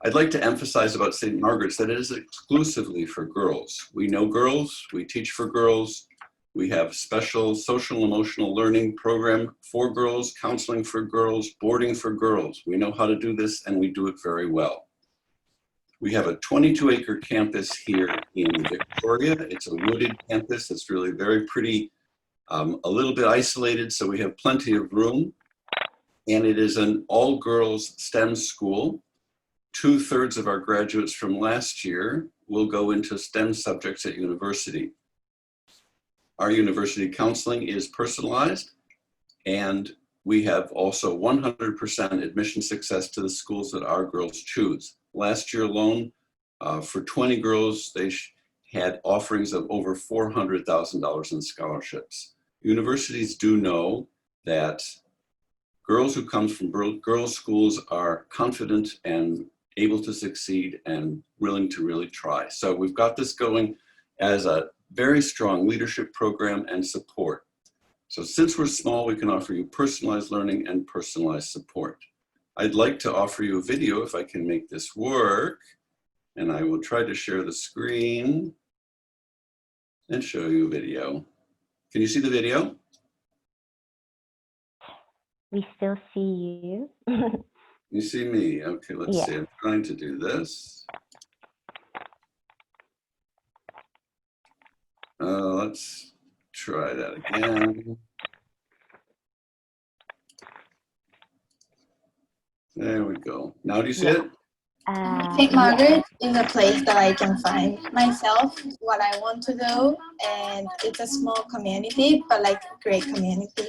I'd like to emphasize about St. Margaret's that it is exclusively for girls. We know girls, we teach for girls, we have special social and emotional learning program for girls, counseling for girls, boarding for girls. We know how to do this, and we do it very well. We have a 22-acre campus here in Victoria. It's a wooded campus. It's really very pretty, a little bit isolated, so we have plenty of room. And it is an all-girls STEM school. 2/3 of our graduates from last year will go into STEM subjects at university. Our university counseling is personalized, and we have also 100% admission success to the schools that our girls choose. Last year alone, for 20 girls, they had offerings of over $400,000 in scholarships. Universities do know that girls who come from girls' schools are confident and able to succeed and willing to really try. So we've got this going as a very strong leadership program and support. So since we're small, we can offer you personalized learning and personalized support. I'd like to offer you a video if I can make this work, and I will try to share the screen and show you a video. Can you see the video? We still see you. You see me? Okay, let's see. I'm trying to do this. Let's try that again. There we go. Now do you see it? St. Margaret is a place that I can find myself, what I want to do, and it's a small community, but like a great community.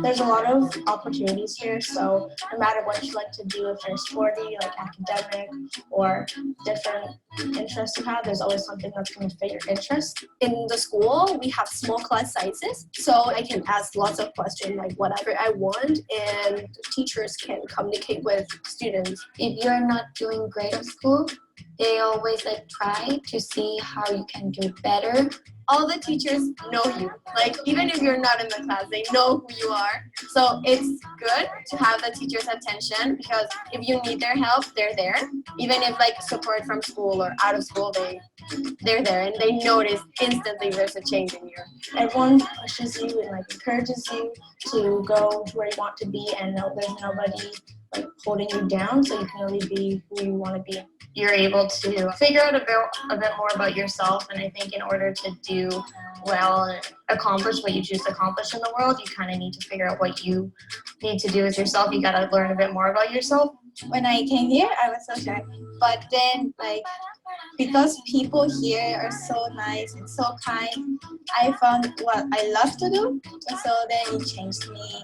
There's a lot of opportunities here, so no matter what you like to do, if you're sporty, like academic, or different interests you have, there's always something that's going to fit your interest. In the school, we have small class sizes, so I can ask lots of questions, like whatever I want, and teachers can communicate with students. If you're not doing great at school, they always try to see how you can do better. All the teachers know you. Like, even if you're not in the class, they know who you are. So it's good to have the teachers' attention, because if you need their help, they're there. Even if support from school or out of school, they're there, and they notice instantly there's a change in you. Everyone pushes you and encourages you to go to where you want to be, and there's nobody holding you down, so you can really be who you want to be. You're able to figure out a bit more about yourself, and I think in order to do well and accomplish what you choose to accomplish in the world, you kind of need to figure out what you need to do as yourself. You got to learn a bit more about yourself. When I came here, I was so shy, but then because people here are so nice and so kind, I found what I love to do, and so then it changed me.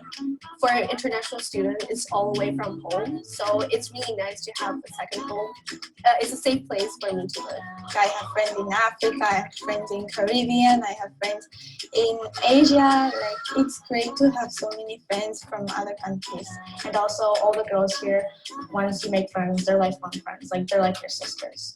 For international students, it's all away from home, so it's really nice to have a second home. It's a safe place for me to live. I have friends in Africa, I have friends in Caribbean, I have friends in Asia. It's great to have so many friends from other countries. And also all the girls here, once you make friends, they're lifelong friends, they're like your sisters.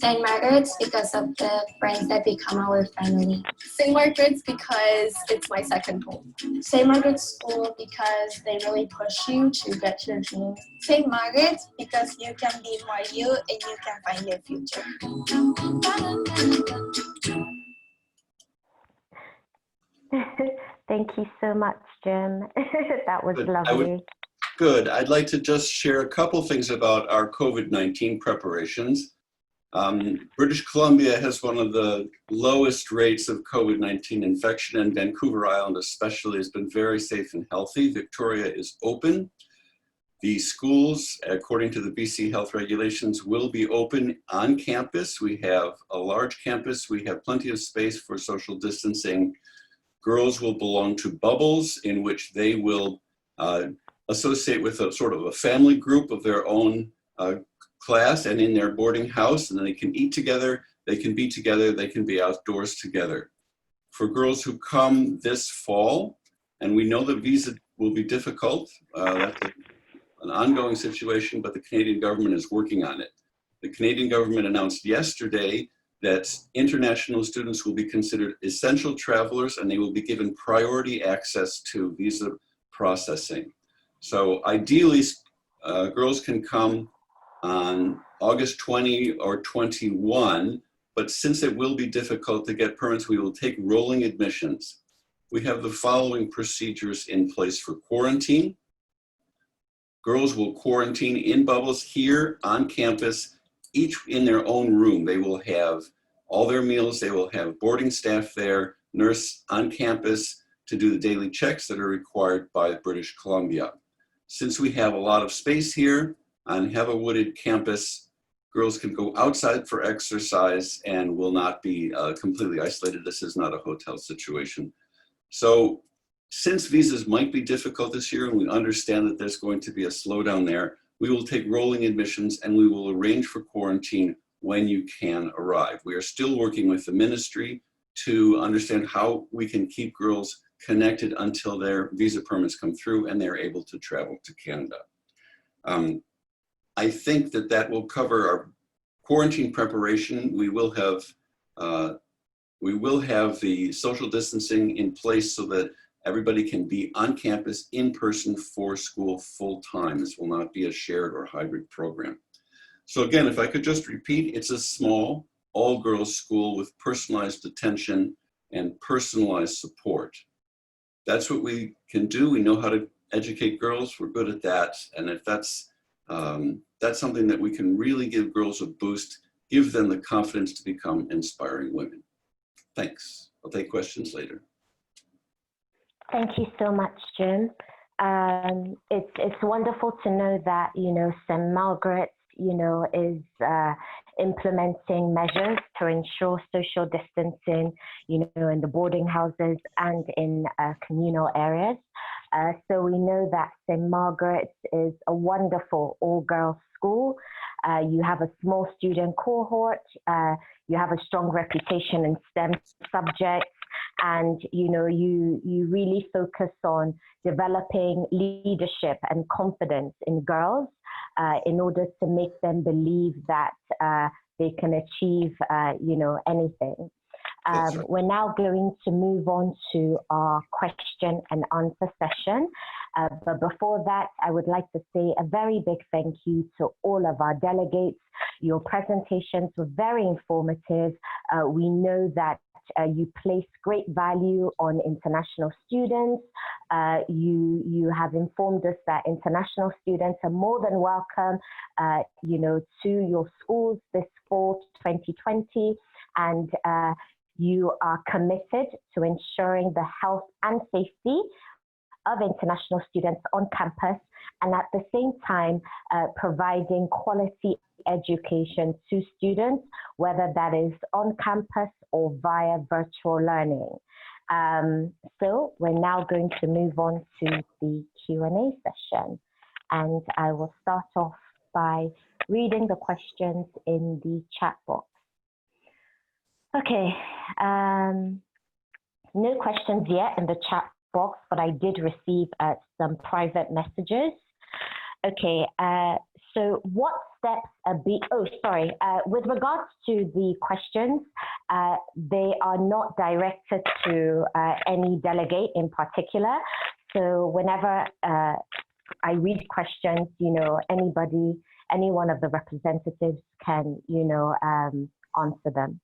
St. Margaret's because of the friends that become our family. St. Margaret's because it's my second home. St. Margaret's School because they really push you to get your dreams. St. Margaret's because you can be more you and you can find your future. Thank you so much, Jim. That was lovely. Good. I'd like to just share a couple things about our COVID-19 preparations. British Columbia has one of the lowest rates of COVID-19 infection, and Vancouver Island especially has been very safe and healthy. Victoria is open. The schools, according to the BC health regulations, will be open on campus. We have a large campus. We have plenty of space for social distancing. Girls will belong to bubbles in which they will associate with a sort of a family group of their own class and in their boarding house, and then they can eat together, they can be together, they can be outdoors together. For girls who come this fall, and we know that visa will be difficult, that's an ongoing situation, but the Canadian government is working on it. The Canadian government announced yesterday that international students will be considered essential travelers and they will be given priority access to visa processing. So ideally, girls can come on August 20 or 21, but since it will be difficult to get permits, we will take rolling admissions. We have the following procedures in place for quarantine. Girls will quarantine in bubbles here on campus, each in their own room. They will have all their meals, they will have boarding staff there, nurse on campus to do the daily checks that are required by British Columbia. Since we have a lot of space here on have a wooded campus, girls can go outside for exercise and will not be completely isolated. This is not a hotel situation. So since visas might be difficult this year and we understand that there's going to be a slowdown there, we will take rolling admissions and we will arrange for quarantine when you can arrive. We are still working with the ministry to understand how we can keep girls connected until their visa permits come through and they're able to travel to Canada. I think that that will cover our quarantine preparation. We will have the social distancing in place so that everybody can be on campus in person for school full time. This will not be a shared or hybrid program. So again, if I could just repeat, it's a small all-girls school with personalized attention and personalized support. That's what we can do. We know how to educate girls. We're good at that. And if that's something that we can really give girls a boost, give them the confidence to become inspiring women. Thanks. I'll take questions later. Thank you so much, Jim. It's wonderful to know that, St. Margaret's, is implementing measures to ensure social distancing, in the boarding houses and in communal areas. So we know that St. Margaret's is a wonderful all-girls school. You have a small student cohort. You have a strong reputation in STEM subjects. And, you really focus on developing leadership and confidence in girls in order to make them believe that they can achieve, anything. We're now going to move on to our question and answer session. But before that, I would like to say a very big thank you to all of our delegates. Your presentations were very informative. We know that you place great value on international students. You have informed us that international students are more than welcome, to your schools this fall 2020, and you are committed to ensuring the health and safety of international students on campus, and at the same time providing quality education to students, whether that is on campus or via virtual learning. So we're now going to move on to the Q&A session, and I will start off by reading the questions in the chat box. Okay, no questions yet in the chat box, but I did receive some private messages. Okay, so what steps with regards to the questions, they are not directed to any delegate in particular. So whenever I read questions, any one of the representatives can, answer them.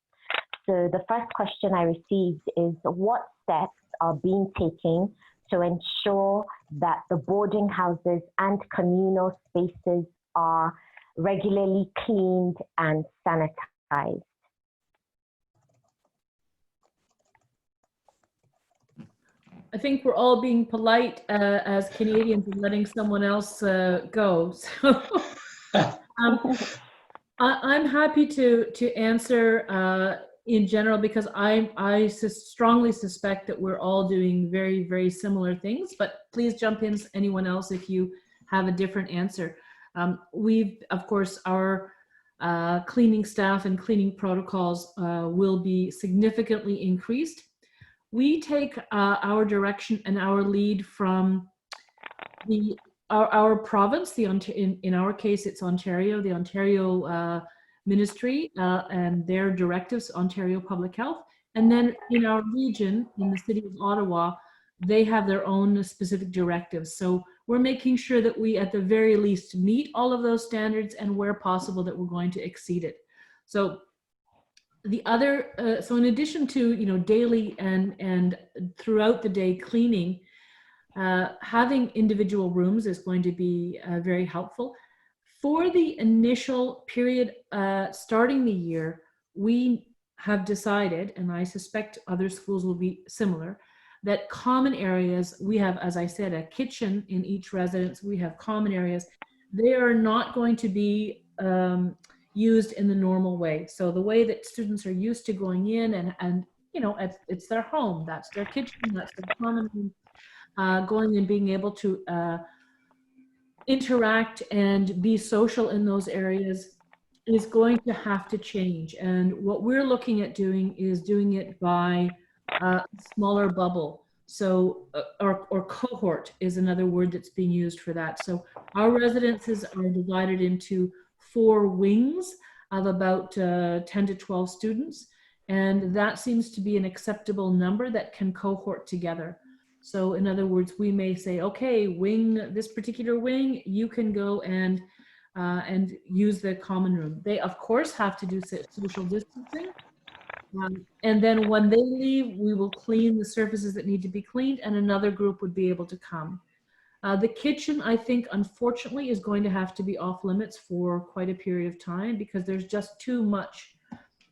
So the first question I received is, what steps are being taken to ensure that the boarding houses and communal spaces are regularly cleaned and sanitized? I think we're all being polite as Canadians and letting someone else go. So I'm happy to answer in general, because I strongly suspect that we're all doing very, very similar things, but please jump in, anyone else, if you have a different answer. We've, of course, our cleaning staff and cleaning protocols will be significantly increased. We take our direction and our lead from our province, in our case, it's Ontario, the Ontario Ministry and their directives, Ontario Public Health. And then in our region, in the city of Ottawa, they have their own specific directives. So we're making sure that we, at the very least, meet all of those standards, and where possible, that we're going to exceed it. So the other, so in addition to, daily and throughout the day cleaning, having individual rooms is going to be very helpful. For the initial period starting the year, we have decided, and I suspect other schools will be similar, that common areas, we have, as I said, a kitchen in each residence, we have common areas. They are not going to be used in the normal way. So the way that students are used to going in and it's their home, that's their kitchen, that's their common room, going and being able to interact and be social in those areas is going to have to change. And what we're looking at doing is doing it by a smaller bubble. So, or cohort is another word that's being used for that. So our residences are divided into 4 wings of about 10 to 12 students. And that seems to be an acceptable number that can cohort together. So in other words, we may say, okay, this particular wing, you can go and use the common room. They, of course, have to do social distancing. And then when they leave, we will clean the surfaces that need to be cleaned, and another group would be able to come. The kitchen, I think, unfortunately, is going to have to be off limits for quite a period of time, because there's just too much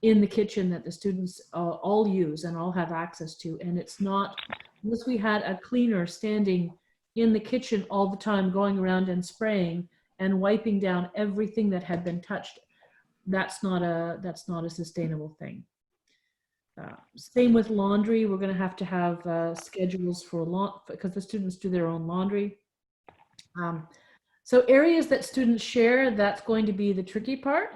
in the kitchen that the students all use and all have access to. And it's not, unless we had a cleaner standing in the kitchen all the time, going around and spraying and wiping down everything that had been touched, that's not a sustainable thing. Same with laundry. We're going to have schedules for because the students do their own laundry. So areas that students share, that's going to be the tricky part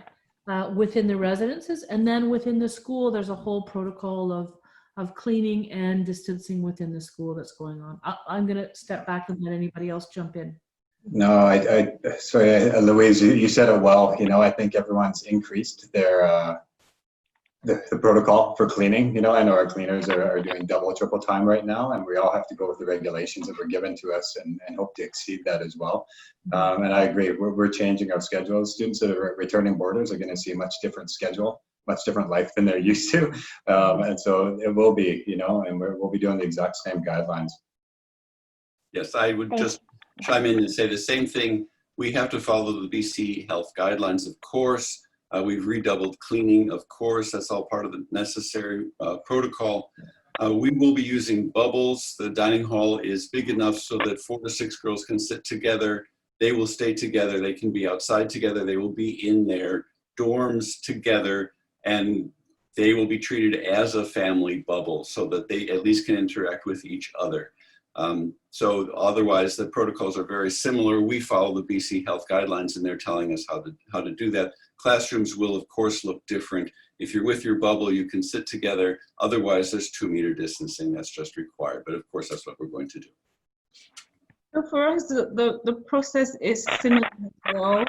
within the residences. And then within the school, there's a whole protocol of cleaning and distancing within the school that's going on. I'm going to step back and let anybody else jump in. No, sorry, Louise, you said it well. I think everyone's increased their the protocol for cleaning. I know our cleaners are doing double, triple time right now, and we all have to go with the regulations that were given to us and hope to exceed that as well. And I agree, we're changing our schedules. Students that are returning boarders are going to see a much different schedule, much different life than they're used to. And so it will be, and we'll be doing the exact same guidelines. Yes, I would just chime in and say the same thing. We have to follow the BC health guidelines, of course. We've redoubled cleaning, of course. That's all part of the necessary protocol. We will be using bubbles. The dining hall is big enough so that 4 to 6 girls can sit together. They will stay together. They can be outside together. They will be in their dorms together, and they will be treated as a family bubble so that they at least can interact with each other. So otherwise, the protocols are very similar. We follow the BC health guidelines, and they're telling us how to do that. Classrooms will, of course, look different. If you're with your bubble, you can sit together. Otherwise, there's 2-meter distancing that's just required. But of course, that's what we're going to do. So for us, the process is similar as well.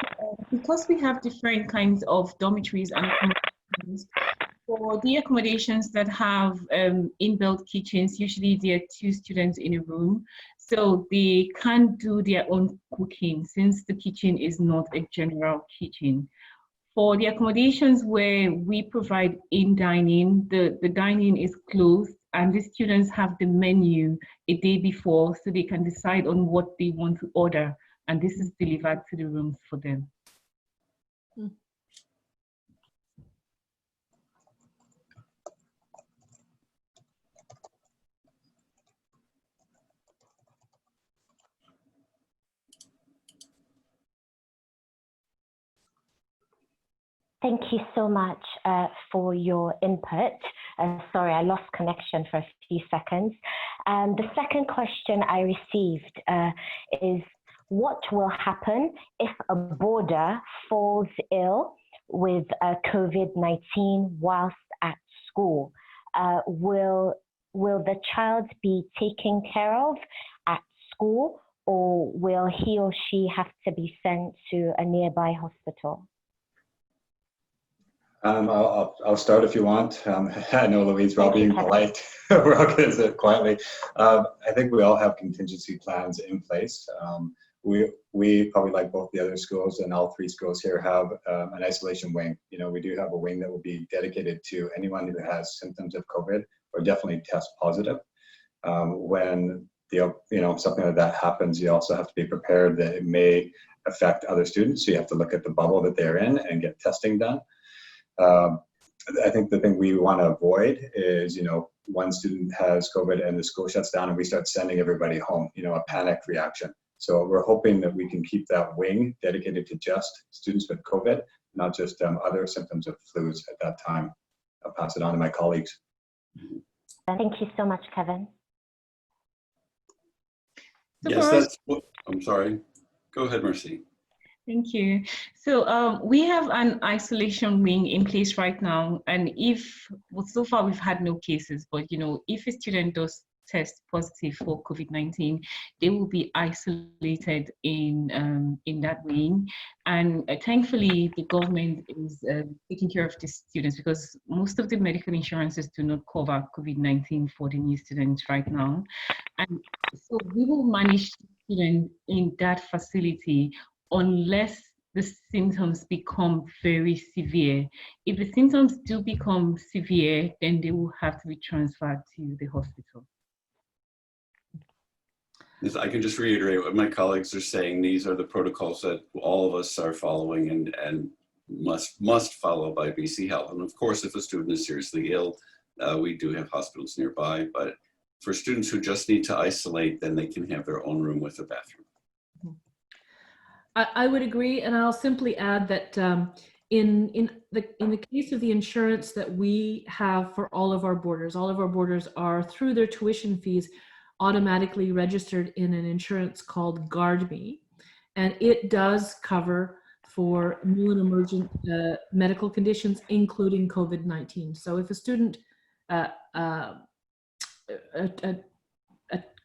Because we have different kinds of dormitories and accommodations. For the accommodations that have inbuilt kitchens, usually there are 2 students in a room, so they can't do their own cooking since the kitchen is not a general kitchen. For the accommodations where we provide in-dining, the dining is closed and the students have the menu a day before so they can decide on what they want to order, and this is delivered to the rooms for them. Thank you so much for your input. Sorry, I lost connection for a few seconds. The second question I received is, what will happen if a boarder falls ill with COVID-19 whilst at school? Will the child be taken care of at school, or will he or she have to be sent to a nearby hospital? I'll start if you want. I know, Louise, we're all being polite. We're all going to sit quietly. I think we all have contingency plans in place. We probably, like both the other schools and all 3 schools here, have an isolation wing. You know, we do have a wing that will be dedicated to anyone who has symptoms of COVID or definitely test positive. When something like that happens, you also have to be prepared that it may affect other students. So you have to look at the bubble that they're in and get testing done. I think the thing we want to avoid is, one student has COVID and the school shuts down and we start sending everybody home, a panic reaction. So we're hoping that we can keep that wing dedicated to just students with COVID, not just other symptoms of flus at that time. I'll pass it on to my colleagues. Thank you so much, Kevin. Yes, I'm sorry. Go ahead, Mercy. Thank you. So we have an isolation wing in place right now, and so far we've had no cases, but if a student does test positive for COVID-19, they will be isolated in that wing. And thankfully, the government is taking care of the students, because most of the medical insurances do not cover COVID-19 for the new students right now. And so we will manage the student in that facility unless the symptoms become very severe. If the symptoms do become severe, then they will have to be transferred to the hospital. I can just reiterate what my colleagues are saying. These are the protocols that all of us are following and must follow by BC Health. And of course, if a student is seriously ill, we do have hospitals nearby. But for students who just need to isolate, then they can have their own room with a bathroom. I would agree, and I'll simply add that in the case of the insurance that we have for all of our boarders are, through their tuition fees, automatically registered in an insurance called GuardMe, and it does cover for new and emergent medical conditions, including COVID-19. So if a student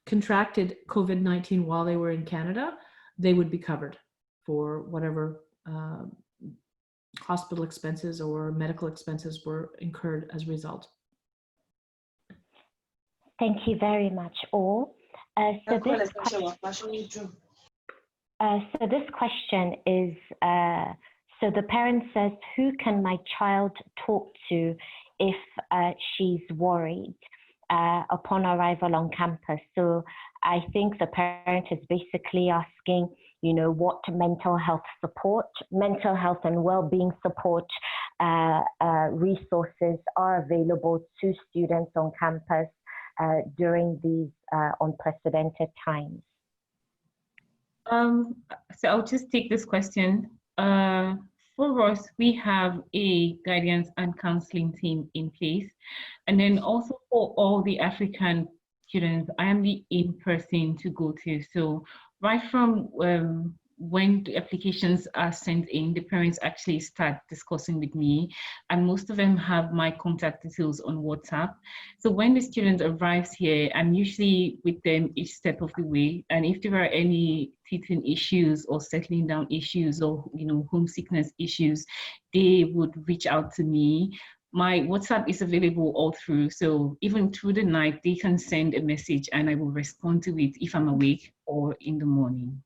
contracted COVID-19 while they were in Canada, they would be covered for whatever hospital expenses or medical expenses were incurred as a result. Thank you very much, all. So this question is, so the parent says, who can my child talk to if she's worried upon arrival on campus? So I think the parent is basically asking, what mental health and well-being support resources are available to students on campus during these unprecedented times. So I'll just take this question. For us, we have a guidance and counseling team in place. And then also for all the African students, I am the in-person to go to. So right from when the applications are sent in, the parents actually start discussing with me, and most of them have my contact details on WhatsApp. So when the student arrives here, I'm usually with them each step of the way. And if there are any teething issues or settling down issues or homesickness issues, they would reach out to me. My WhatsApp is available all through. So even through the night, they can send a message and I will respond to it if I'm awake or in the morning.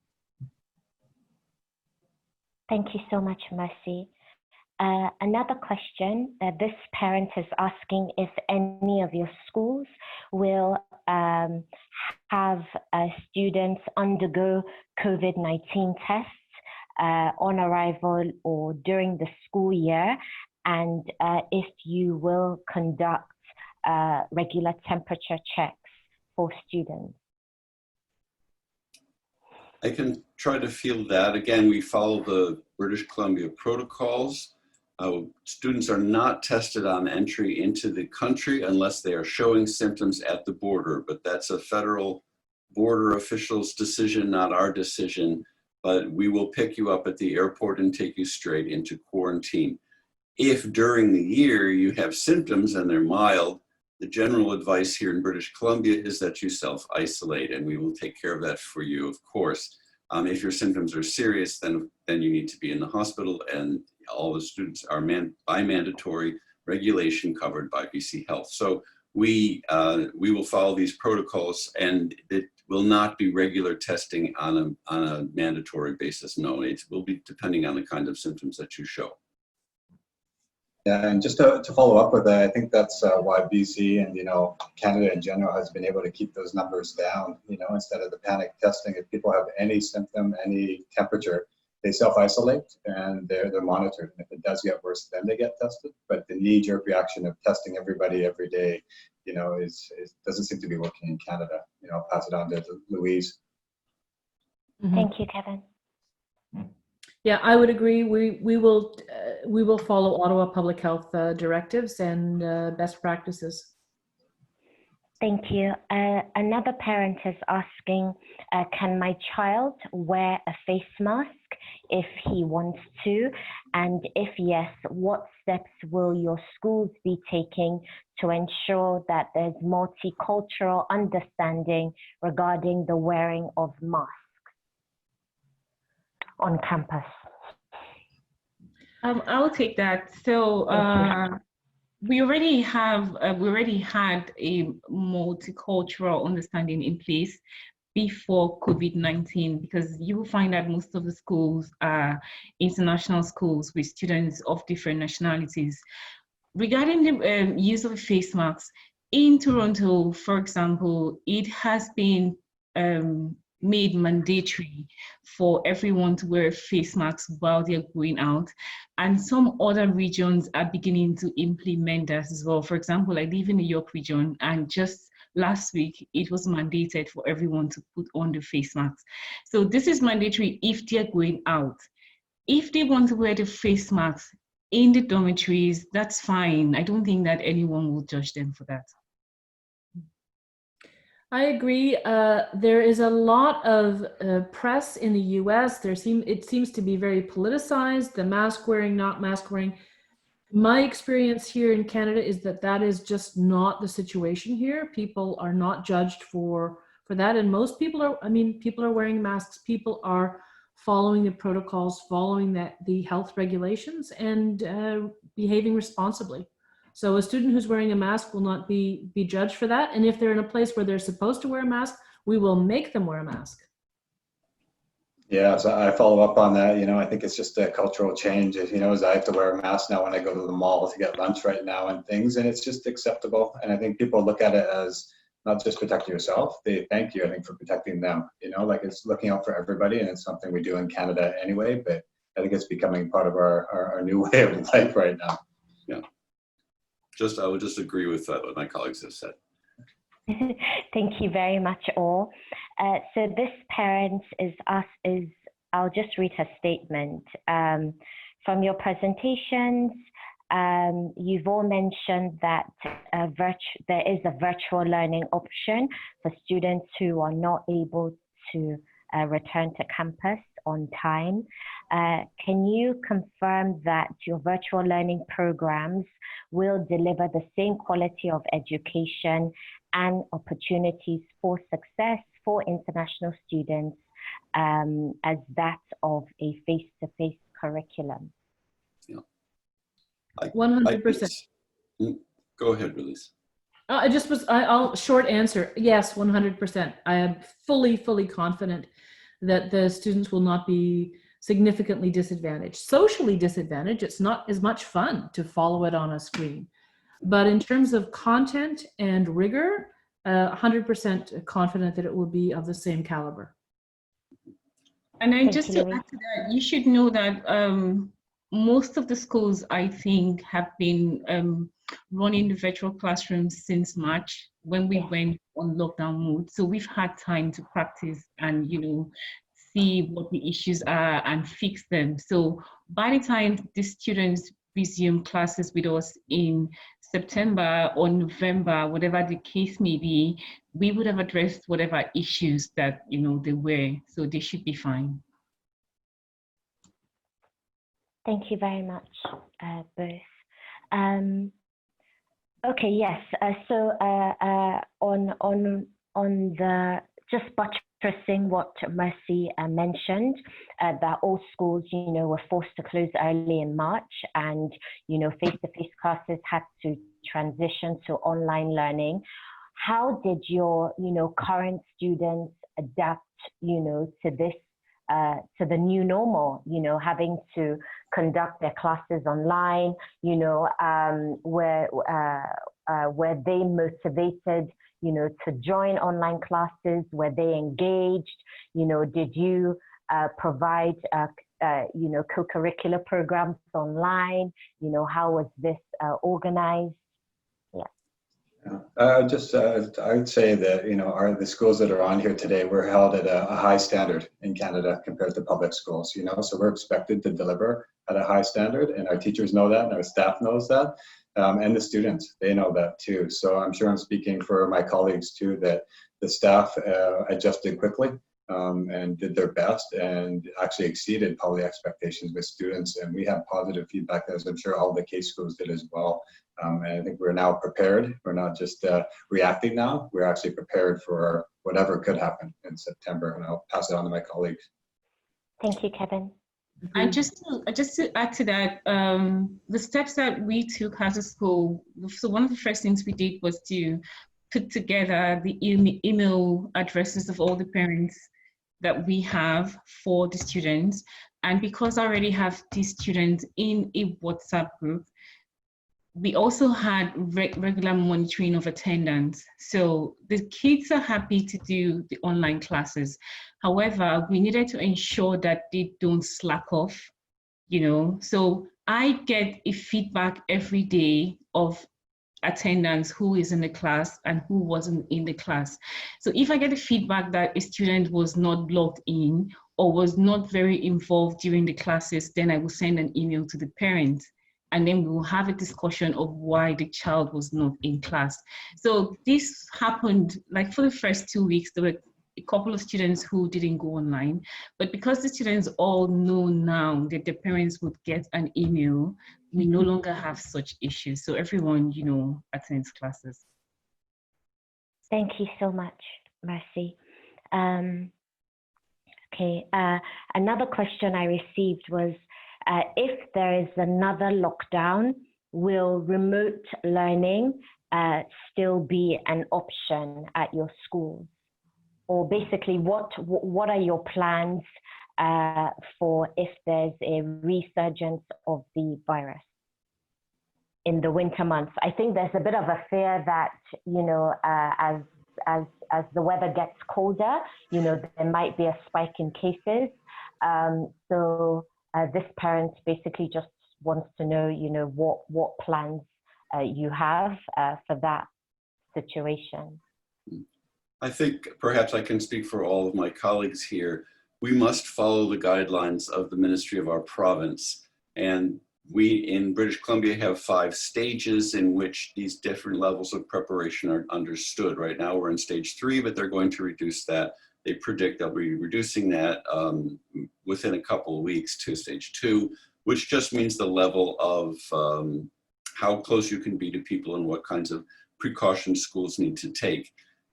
Thank you so much, Mercy. Another question that this parent is asking if any of your schools will have students undergo COVID-19 tests on arrival or during the school year, and if you will conduct regular temperature checks for students. I can try to field that. Again, we follow the British Columbia protocols. Students are not tested on entry into the country unless they are showing symptoms at the border, but that's a federal border official's decision, not our decision. But we will pick you up at the airport and take you straight into quarantine. If during the year you have symptoms and they're mild, the general advice here in British Columbia is that you self-isolate, and we will take care of that for you, of course. If your symptoms are serious, then you need to be in the hospital, and all the students are by mandatory regulation covered by BC Health. So we will follow these protocols, and it will not be regular testing on a mandatory basis. No, it will be depending on the kind of symptoms that you show. Yeah, and just to follow up with that, I think that's why BC and Canada in general has been able to keep those numbers down. Instead of the panic testing, if people have any symptom, any temperature, they self-isolate and they're monitored. And if it does get worse, then they get tested. But the knee-jerk reaction of testing everybody every day, doesn't seem to be working in Canada. I'll pass it on to Louise. Mm-hmm. Thank you, Kevin. Yeah, I would agree. We will follow Ottawa Public Health directives and best practices. Thank you. Another parent is asking, can my child wear a face mask if he wants to? And if yes, what steps will your schools be taking to ensure that there's multicultural understanding regarding the wearing of masks on campus? I'll take that. So we already had a multicultural understanding in place before COVID-19, because you will find that most of the schools are international schools with students of different nationalities. Regarding the use of face masks, in Toronto, for example, it has been made mandatory for everyone to wear face masks while they're going out. And some other regions are beginning to implement that as well. For example, I live in the York region, and just last week, it was mandated for everyone to put on the face masks. So this is mandatory if they're going out. If they want to wear the face masks in the dormitories, that's fine. I don't think that anyone will judge them for that. I agree. There is a lot of press in the US. It seems to be very politicized, the mask wearing, not mask wearing. My experience here in Canada is that is just not the situation here. People are not judged for that. And most people are wearing masks. People are following the protocols, following the health regulations, and behaving responsibly. So a student who's wearing a mask will not be judged for that. And if they're in a place where they're supposed to wear a mask, we will make them wear a mask. Yeah, so I follow up on that. I think it's just a cultural change. As I have to wear a mask now when I go to the mall to get lunch right now and things, and it's just acceptable. And I think people look at it as not just protect yourself, they thank you, I think, for protecting them. Like it's looking out for everybody, and it's something we do in Canada anyway, but I think it's becoming part of our new way of life right now. Yeah. I would just agree with what my colleagues have said. Thank you very much, all. So this parent I'll just read her statement. From your presentations, you've all mentioned that there is a virtual learning option for students who are not able to return to campus on time. Can you confirm that your virtual learning programs will deliver the same quality of education and opportunities for success for international students as that of a face-to-face curriculum? Yeah. 100%. Go ahead, Release. I'll short answer. Yes, 100%. I am fully confident that the students will not be significantly disadvantaged. Socially disadvantaged, it's not as much fun to follow it on a screen. But in terms of content and rigor, 100% confident that it will be of the same caliber. And then just to add to that, you should know that most of the schools, I think, have been running the virtual classrooms since March when we went on lockdown mode. So we've had time to practice and, you know, see what the issues are and fix them. So by the time the students resume classes with us in September or November, whatever the case may be, we would have addressed whatever issues that, you know, they were. So they should be fine. Thank you very much, both. Okay, yes. So on the just buttressing what Mercy mentioned, that all schools, you know, were forced to close early in March, and you know, face-to-face classes had to transition to online learning. How did your, you know, current students adapt, you know, to this? To the new normal, you know, having to conduct their classes online, you know, were they motivated, you know, to join online classes? Were they engaged? You know, did you provide, you know, co-curricular programs online? You know, how was this organized? I would say that, you know, the schools that are on here today were held at a high standard in Canada compared to public schools, you know, so we're expected to deliver at a high standard, and our teachers know that, and our staff knows that, and the students, they know that too. So I'm sure I'm speaking for my colleagues too, that the staff adjusted quickly and did their best and actually exceeded probably expectations with students, and we have positive feedback, as I'm sure all the case schools did as well. And I think we're now prepared. We're not just reacting now. We're actually prepared for whatever could happen in September. And I'll pass it on to my colleagues. Thank you, Kevin. And just to add to that, the steps that we took as a school, so one of the first things we did was to put together the email addresses of all the parents that we have for the students. And because I already have these students in a WhatsApp group, we also had regular monitoring of attendance. So the kids are happy to do the online classes. However, we needed to ensure that they don't slack off, you know. So I get a feedback every day of attendance, who is in the class and who wasn't in the class. So if I get a feedback that a student was not logged in or was not very involved during the classes, then I will send an email to the parents. And then we will have a discussion of why the child was not in class. So this happened like for the first 2 weeks. There were a couple of students who didn't go online, but because the students all know now that their parents would get an email, we no longer have such issues. So everyone, you know, attends classes. Thank you so much, Mercy. Okay, another question I received was, if there is another lockdown, will remote learning still be an option at your schools? Or basically, what are your plans for if there's a resurgence of the virus in the winter months? I think there's a bit of a fear that, you know, as the weather gets colder, you know, there might be a spike in cases. So this parent basically just wants to know, you know, what plans you have for that situation. I think perhaps I can speak for all of my colleagues here. We must follow the guidelines of the Ministry of our province. And we in British Columbia have 5 stages in which these different levels of preparation are understood. Right now we're in stage 3, but they're going to reduce that They predict they'll be reducing that within a couple of weeks to stage 2, which just means the level of how close you can be to people and what kinds of precautions schools need to take.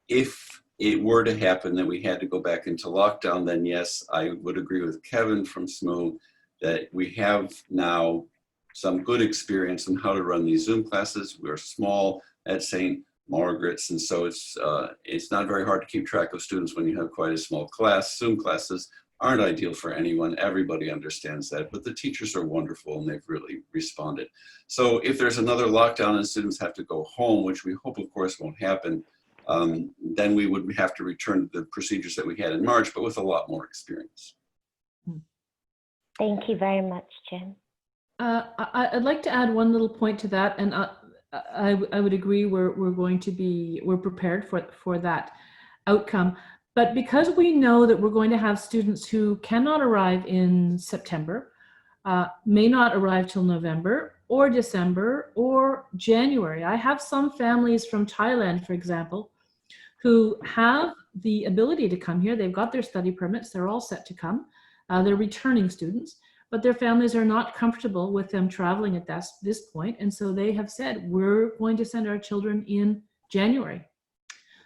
If it were to happen that we had to go back into lockdown, then yes, I would agree with Kevin from SMU that we have now some good experience in how to run these Zoom classes. We're small at St. Margaret's, and so it's not very hard to keep track of students when you have quite a small class. Zoom classes aren't ideal for anyone. Everybody understands that, but the teachers are wonderful and they've really responded. So if there's another lockdown and students have to go home, which we hope of course won't happen, then we would have to return to the procedures that we had in March, but with a lot more experience. Thank you very much, Jim. I'd like to add one little point to that, and I would agree we're prepared for that outcome. But because we know that we're going to have students who cannot arrive in September, may not arrive till November or December or January. I have some families from Thailand, for example, who have the ability to come here. They've got their study permits. They're all set to come. They're returning students, but their families are not comfortable with them traveling at this point. And so they have said, we're going to send our children in January.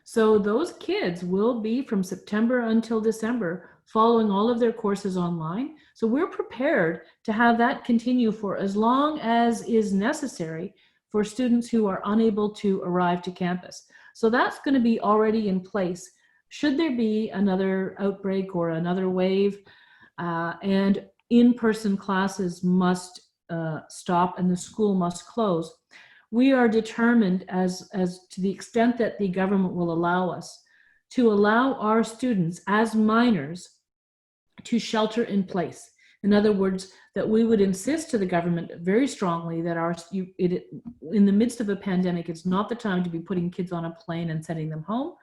So those kids will be from September until December following all of their courses online. So we're prepared to have that continue for as long as is necessary for students who are unable to arrive to campus. So that's going to be already in place. Should there be another outbreak or another wave, and in-person classes must stop and the school must close, we are determined, as to the extent that the government will allow us, to allow our students as minors to shelter in place. In other words, that we would insist to the government very strongly that in the midst of a pandemic, it's not the time to be putting kids on a plane and sending them home.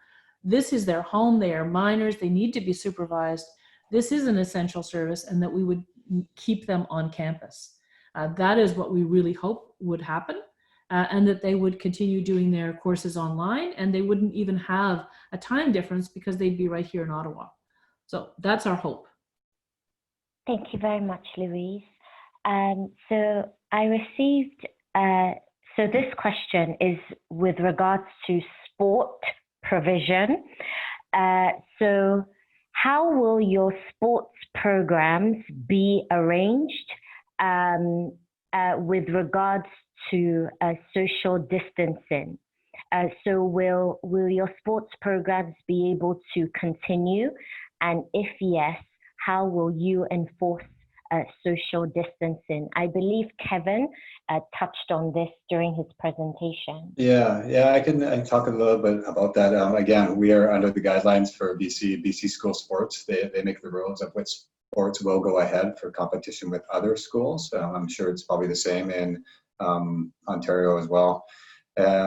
This is their home. They are minors. They need to be supervised. This is an essential service, and that we would keep them on campus. That is what we really hope would happen, and that they would continue doing their courses online, and they wouldn't even have a time difference because they'd be right here in Ottawa. So that's our hope. Thank you very much, Louise. So I received, so this question is with regards to sport provision. So how will your sports programs be arranged with regards to social distancing? So will your sports programs be able to continue? And if yes, how will you enforce social distancing? I believe Kevin touched on this during his presentation. Yeah, I can talk a little bit about that. Again, we are under the guidelines for BC school sports. They make the rules of which sports will go ahead for competition with other schools. I'm sure it's probably the same in Ontario as well.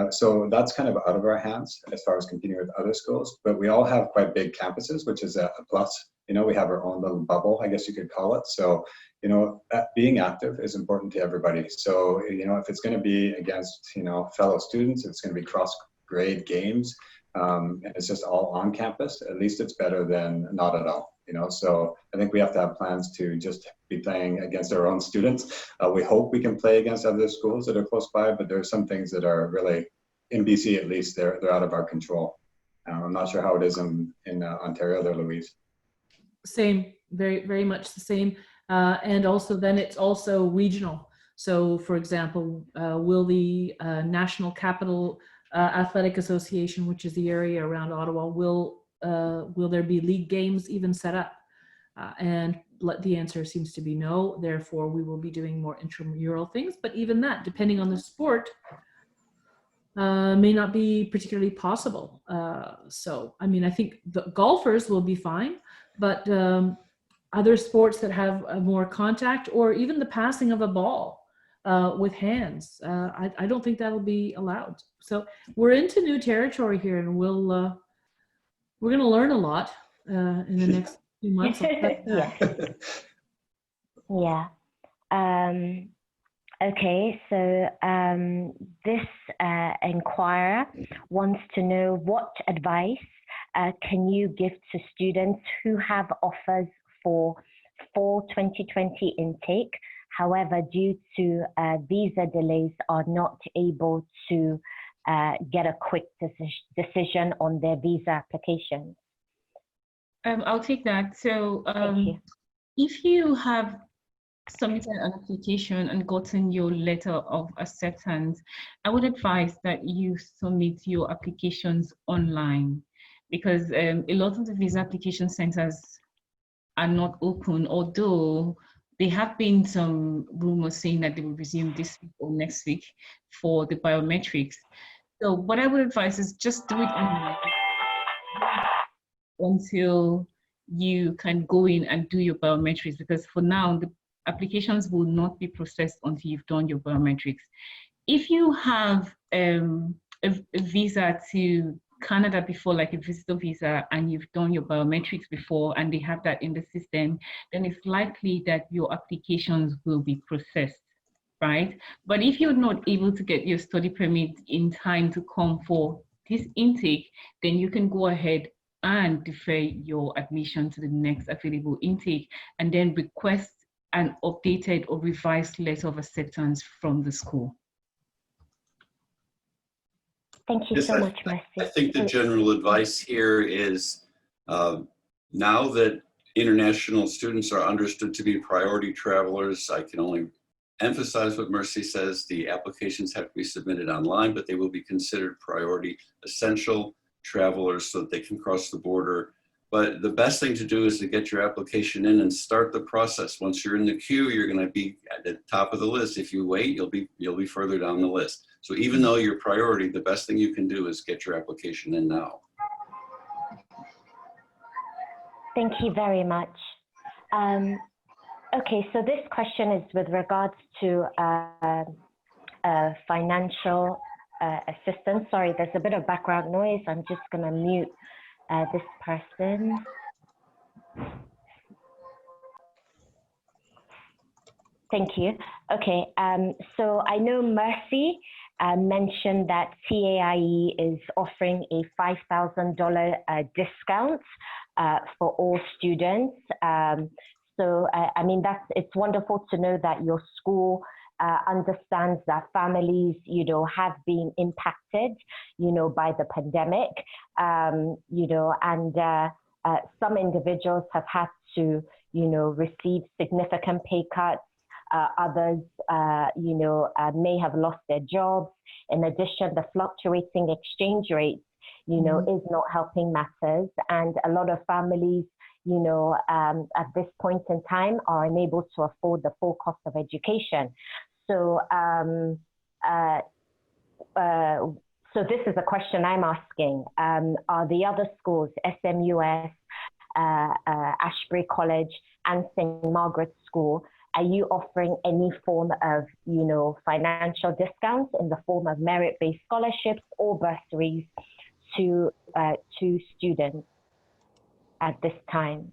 So that's kind of out of our hands as far as competing with other schools, but we all have quite big campuses, which is a plus. You know, we have our own little bubble, I guess you could call it. So, you know, being active is important to everybody. So, you know, if it's going to be against, you know, fellow students, it's going to be cross-grade games, and it's just all on campus, at least it's better than not at all. You know, so I think we have to have plans to just be playing against our own students. We hope we can play against other schools that are close by, but there's some things that are really, in BC at least, they're out of our control. I'm not sure how it is in Ontario there, Louise. Same, very, very much the same. And also then it's also regional. So for example, will the National Capital Athletic Association, which is the area around Ottawa, will there be league games even set up? And the answer seems to be no. Therefore, we will be doing more intramural things. But even that, depending on the sport, may not be particularly possible. So, I mean, I think the golfers will be fine, but other sports that have more contact, or even the passing of a ball with hands, I don't think that'll be allowed. So we're into new territory here, and we're going to learn a lot in the next few months. Yeah. Okay, so this inquirer wants to know what advice can you give to students who have offers for fall 2020 intake, however, due to visa delays, are not able to get a quick decision on their visa applications? I'll take that. So if you have submitted an application and gotten your letter of acceptance, I would advise that you submit your applications online, because a lot of the visa application centers are not open, although there have been some rumors saying that they will resume this week or next week for the biometrics. So what I would advise is just do it online until you can go in and do your biometrics, because for now, the applications will not be processed until you've done your biometrics. If you have a visa to Canada before, like a visitor visa, and you've done your biometrics before and they have that in the system, then it's likely that your applications will be processed, right? But if you're not able to get your study permit in time to come for this intake, then you can go ahead and defer your admission to the next available intake and then request an updated or revised letter of acceptance from the school. Thank you so much, Mercy. I think the general advice here is now that international students are understood to be priority travelers, I can only emphasize what Mercy says. The applications have to be submitted online, but they will be considered priority essential travelers so that they can cross the border. But the best thing to do is to get your application in and start the process. Once you're in the queue, you're going to be at the top of the list. If you wait, you'll be further down the list. So even though you're priority, the best thing you can do is get your application in now. Thank you very much. Okay, so this question is with regards to financial assistance. Sorry, there's a bit of background noise. I'm just going to mute this person. Thank you. Okay, so I know Mercy mentioned that TAIE is offering a $5,000 discount for all students. So, I mean, it's wonderful to know that your school understands that families, you know, have been impacted, you know, by the pandemic, you know, and some individuals have had to, you know, receive significant pay cuts. Others, you know, may have lost their jobs. In addition, the fluctuating exchange rates, you know, is not helping matters. And a lot of families, you know, at this point in time are unable to afford the full cost of education. So, so this is a question I'm asking. Are the other schools, SMUS, Ashbury College, and St. Margaret School, are you offering any form of, you know, financial discounts in the form of merit-based scholarships or bursaries to students at this time?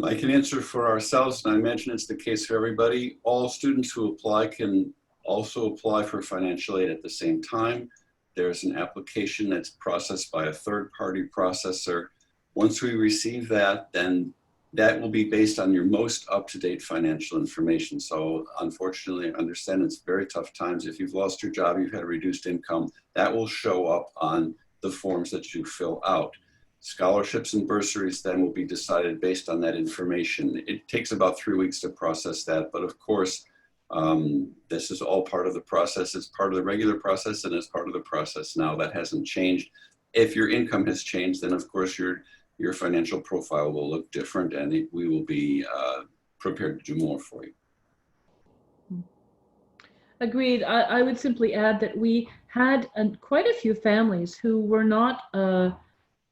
I can answer for ourselves, and I imagine it's the case for everybody. All students who apply can also apply for financial aid at the same time. There's an application that's processed by a third-party processor. Once we receive that, then that will be based on your most up-to-date financial information. So unfortunately, I understand it's very tough times. If you've lost your job, you've had a reduced income, that will show up on the forms that you fill out. Scholarships and bursaries then will be decided based on that information. It takes about 3 weeks to process that, but of course, this is all part of the process. It's part of the regular process and it's part of the process now. That hasn't changed. If your income has changed, then of course your financial profile will look different, and we will be prepared to do more for you. Agreed. I would simply add that we had quite a few families who were not,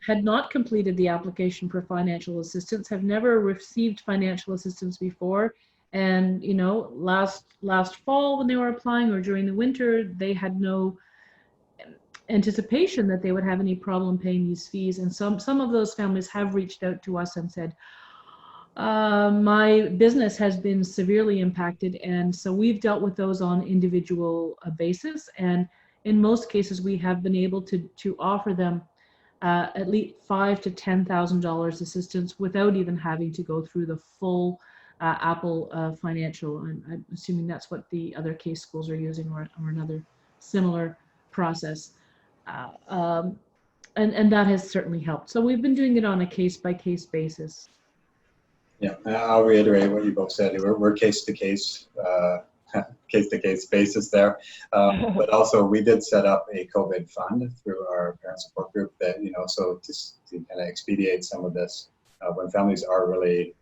had not completed the application for financial assistance, have never received financial assistance before. And, you know, last fall when they were applying, or during the winter, they had no anticipation that they would have any problem paying these fees. And some of those families have reached out to us and said, my business has been severely impacted. And so we've dealt with those on individual basis. And in most cases, we have been able to offer them at least $5,000 to $10,000 assistance without even having to go through the full Apple financial. I'm assuming that's what the other case schools are using, or another similar process. And that has certainly helped. So we've been doing it on a case-by-case basis. Yeah, I'll reiterate what you both said. We're case-to-case basis there. But also we did set up a COVID fund through our parent support group that, so to kind of expedite some of this, when families are really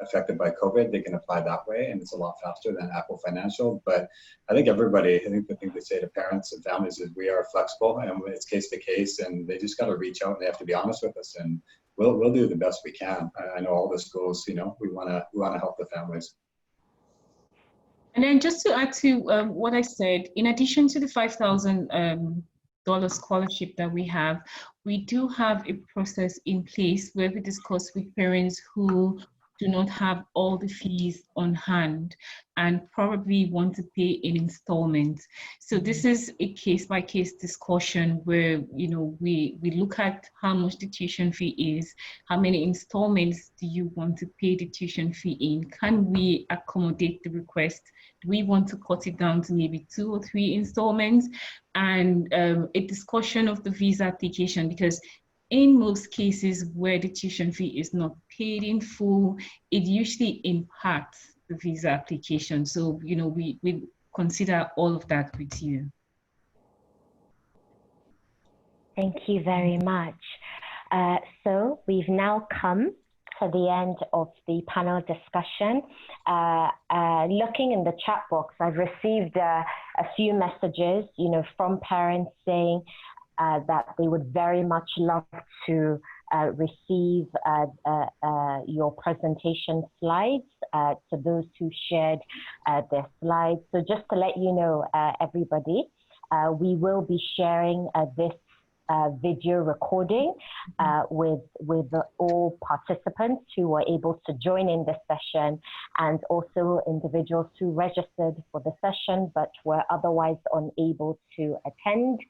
affected by COVID, they can apply that way, and it's a lot faster than Apple Financial. But I think the thing to say to parents and families is we are flexible, and it's case to case, and they just got to reach out and they have to be honest with us, and we'll do the best we can. I know all the schools, we want to help the families. And then just to add to what I said, in addition to the $5,000 scholarship that we do have a process in place where we discuss with parents who do not have all the fees on hand and probably want to pay in installments. So this is a case-by-case discussion where, we look at how much the tuition fee is, how many installments do you want to pay the tuition fee in? Can we accommodate the request? Do we want to cut it down to maybe 2 or 3 installments? And a discussion of the visa application, because in most cases where the tuition fee is not paid in full, it usually impacts the visa application. So, we consider all of that with you. Thank you very much. So we've now come to the end of the panel discussion. Looking in the chat box, I've received a few messages, from parents saying that they would very much love to receive your presentation slides, to those who shared their slides. So just to let you know, everybody, we will be sharing this video recording with all participants who were able to join in this session, and also individuals who registered for the session but were otherwise unable to attend.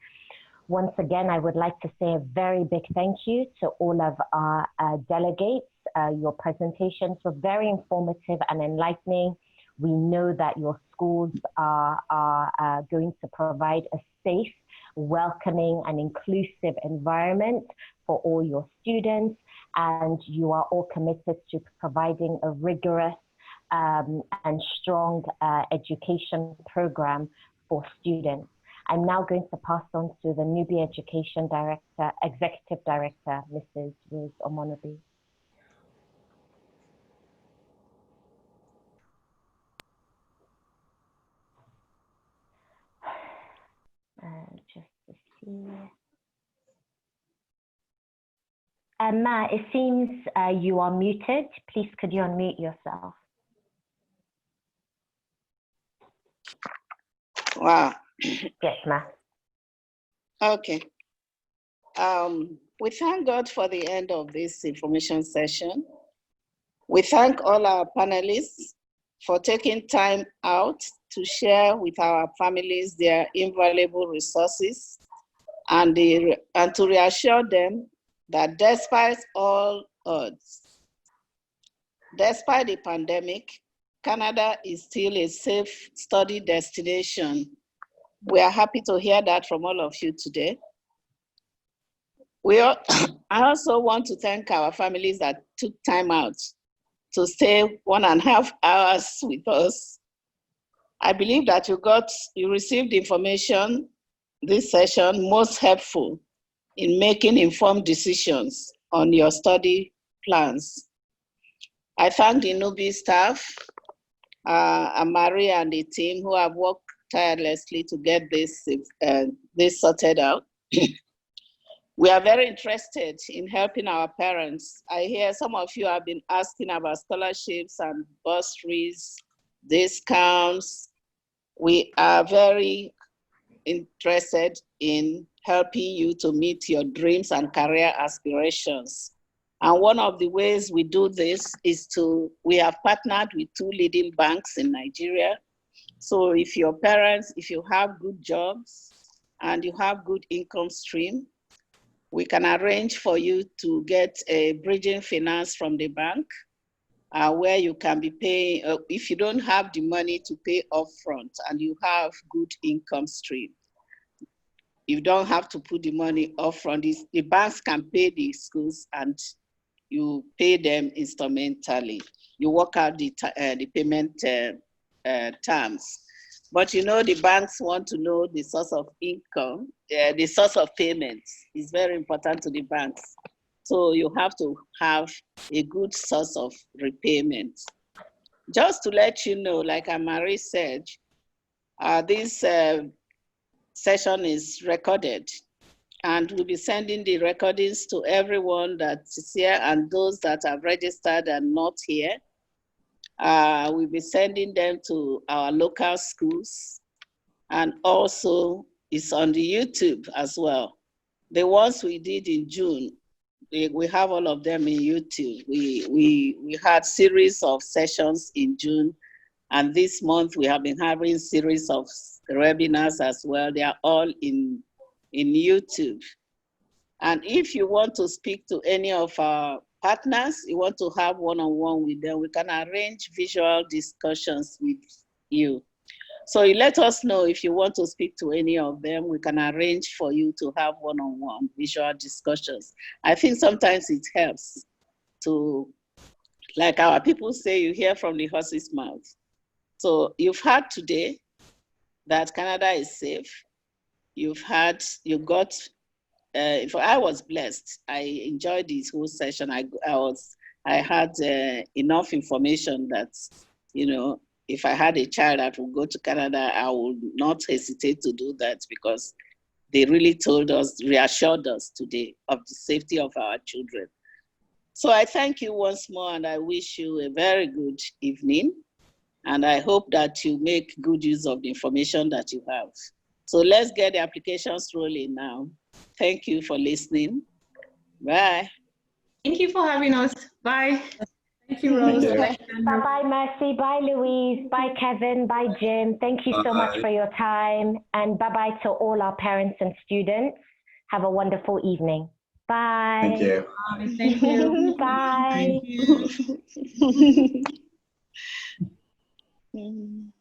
Once again, I would like to say a very big thank you to all of our delegates. Your presentations were very informative and enlightening. We know that your schools are going to provide a safe, welcoming, and inclusive environment for all your students, and you are all committed to providing a rigorous and strong education program for students. I'm now going to pass on to the Nubi Education Executive Director, Mrs. Rose Omonobi. Just to see. Ma, it seems you are muted. Please, could you unmute yourself? Wow. Yes, ma. Okay. We thank God for the end of this information session. We thank all our panelists for taking time out to share with our families their invaluable resources, and to reassure them that despite all odds, despite the pandemic, Canada is still a safe study destination. We are happy to hear that from all of you today. I also want to thank our families that took time out to stay 1.5 hours with us. I believe that you received information this session most helpful in making informed decisions on your study plans. I thank the Nubi staff, Amari and the team who have worked tirelessly to get this sorted out. We are very interested in helping our parents. I hear some of you have been asking about scholarships and bursaries, discounts. We are very interested in helping you to meet your dreams and career aspirations. And one of the ways we do this is we have partnered with 2 leading banks in Nigeria. So if your parents, if you have good jobs and you have good income stream, we can arrange for you to get a bridging finance from the bank, where you can be paying, if you don't have the money to pay upfront and you have good income stream, you don't have to put the money upfront. The banks can pay the schools and you pay them instrumentally. You work out the payment terms. But you know, the banks want to know the source of income, the source of payments is very important to the banks. So you have to have a good source of repayment. Just to let you know, like Marie said, this session is recorded, and we'll be sending the recordings to everyone that is here and those that have registered and not here. We'll be sending them to our local schools, and also it's on the YouTube as well. The ones we did in June, we have all of them in YouTube. We had series of sessions in June, and this month we have been having series of webinars as well. They are all in YouTube. And if you want to speak to any of our partners, you want to have one-on-one with them, we can arrange visual discussions with you. So you let us know if you want to speak to any of them, we can arrange for you to have one-on-one visual discussions. I think sometimes it helps to, like our people say, you hear from the horse's mouth. So you've heard today that Canada is safe. You got, I was blessed. I enjoyed this whole session. I had enough information that, you know, if I had a child that would go to Canada, I would not hesitate to do that, because they really told us, reassured us today of the safety of our children. So I thank you once more, and I wish you a very good evening. And I hope that you make good use of the information that you have. So let's get the applications rolling now. Thank you for listening. Bye. Thank you for having us. Bye. Thank you, Rose. Bye-bye, Mercy. Bye, Louise. Bye, Kevin. Bye, Jim. Thank you so much for your time. And bye-bye to all our parents and students. Have a wonderful evening. Bye. Thank you. Thank you. Bye. Thank you.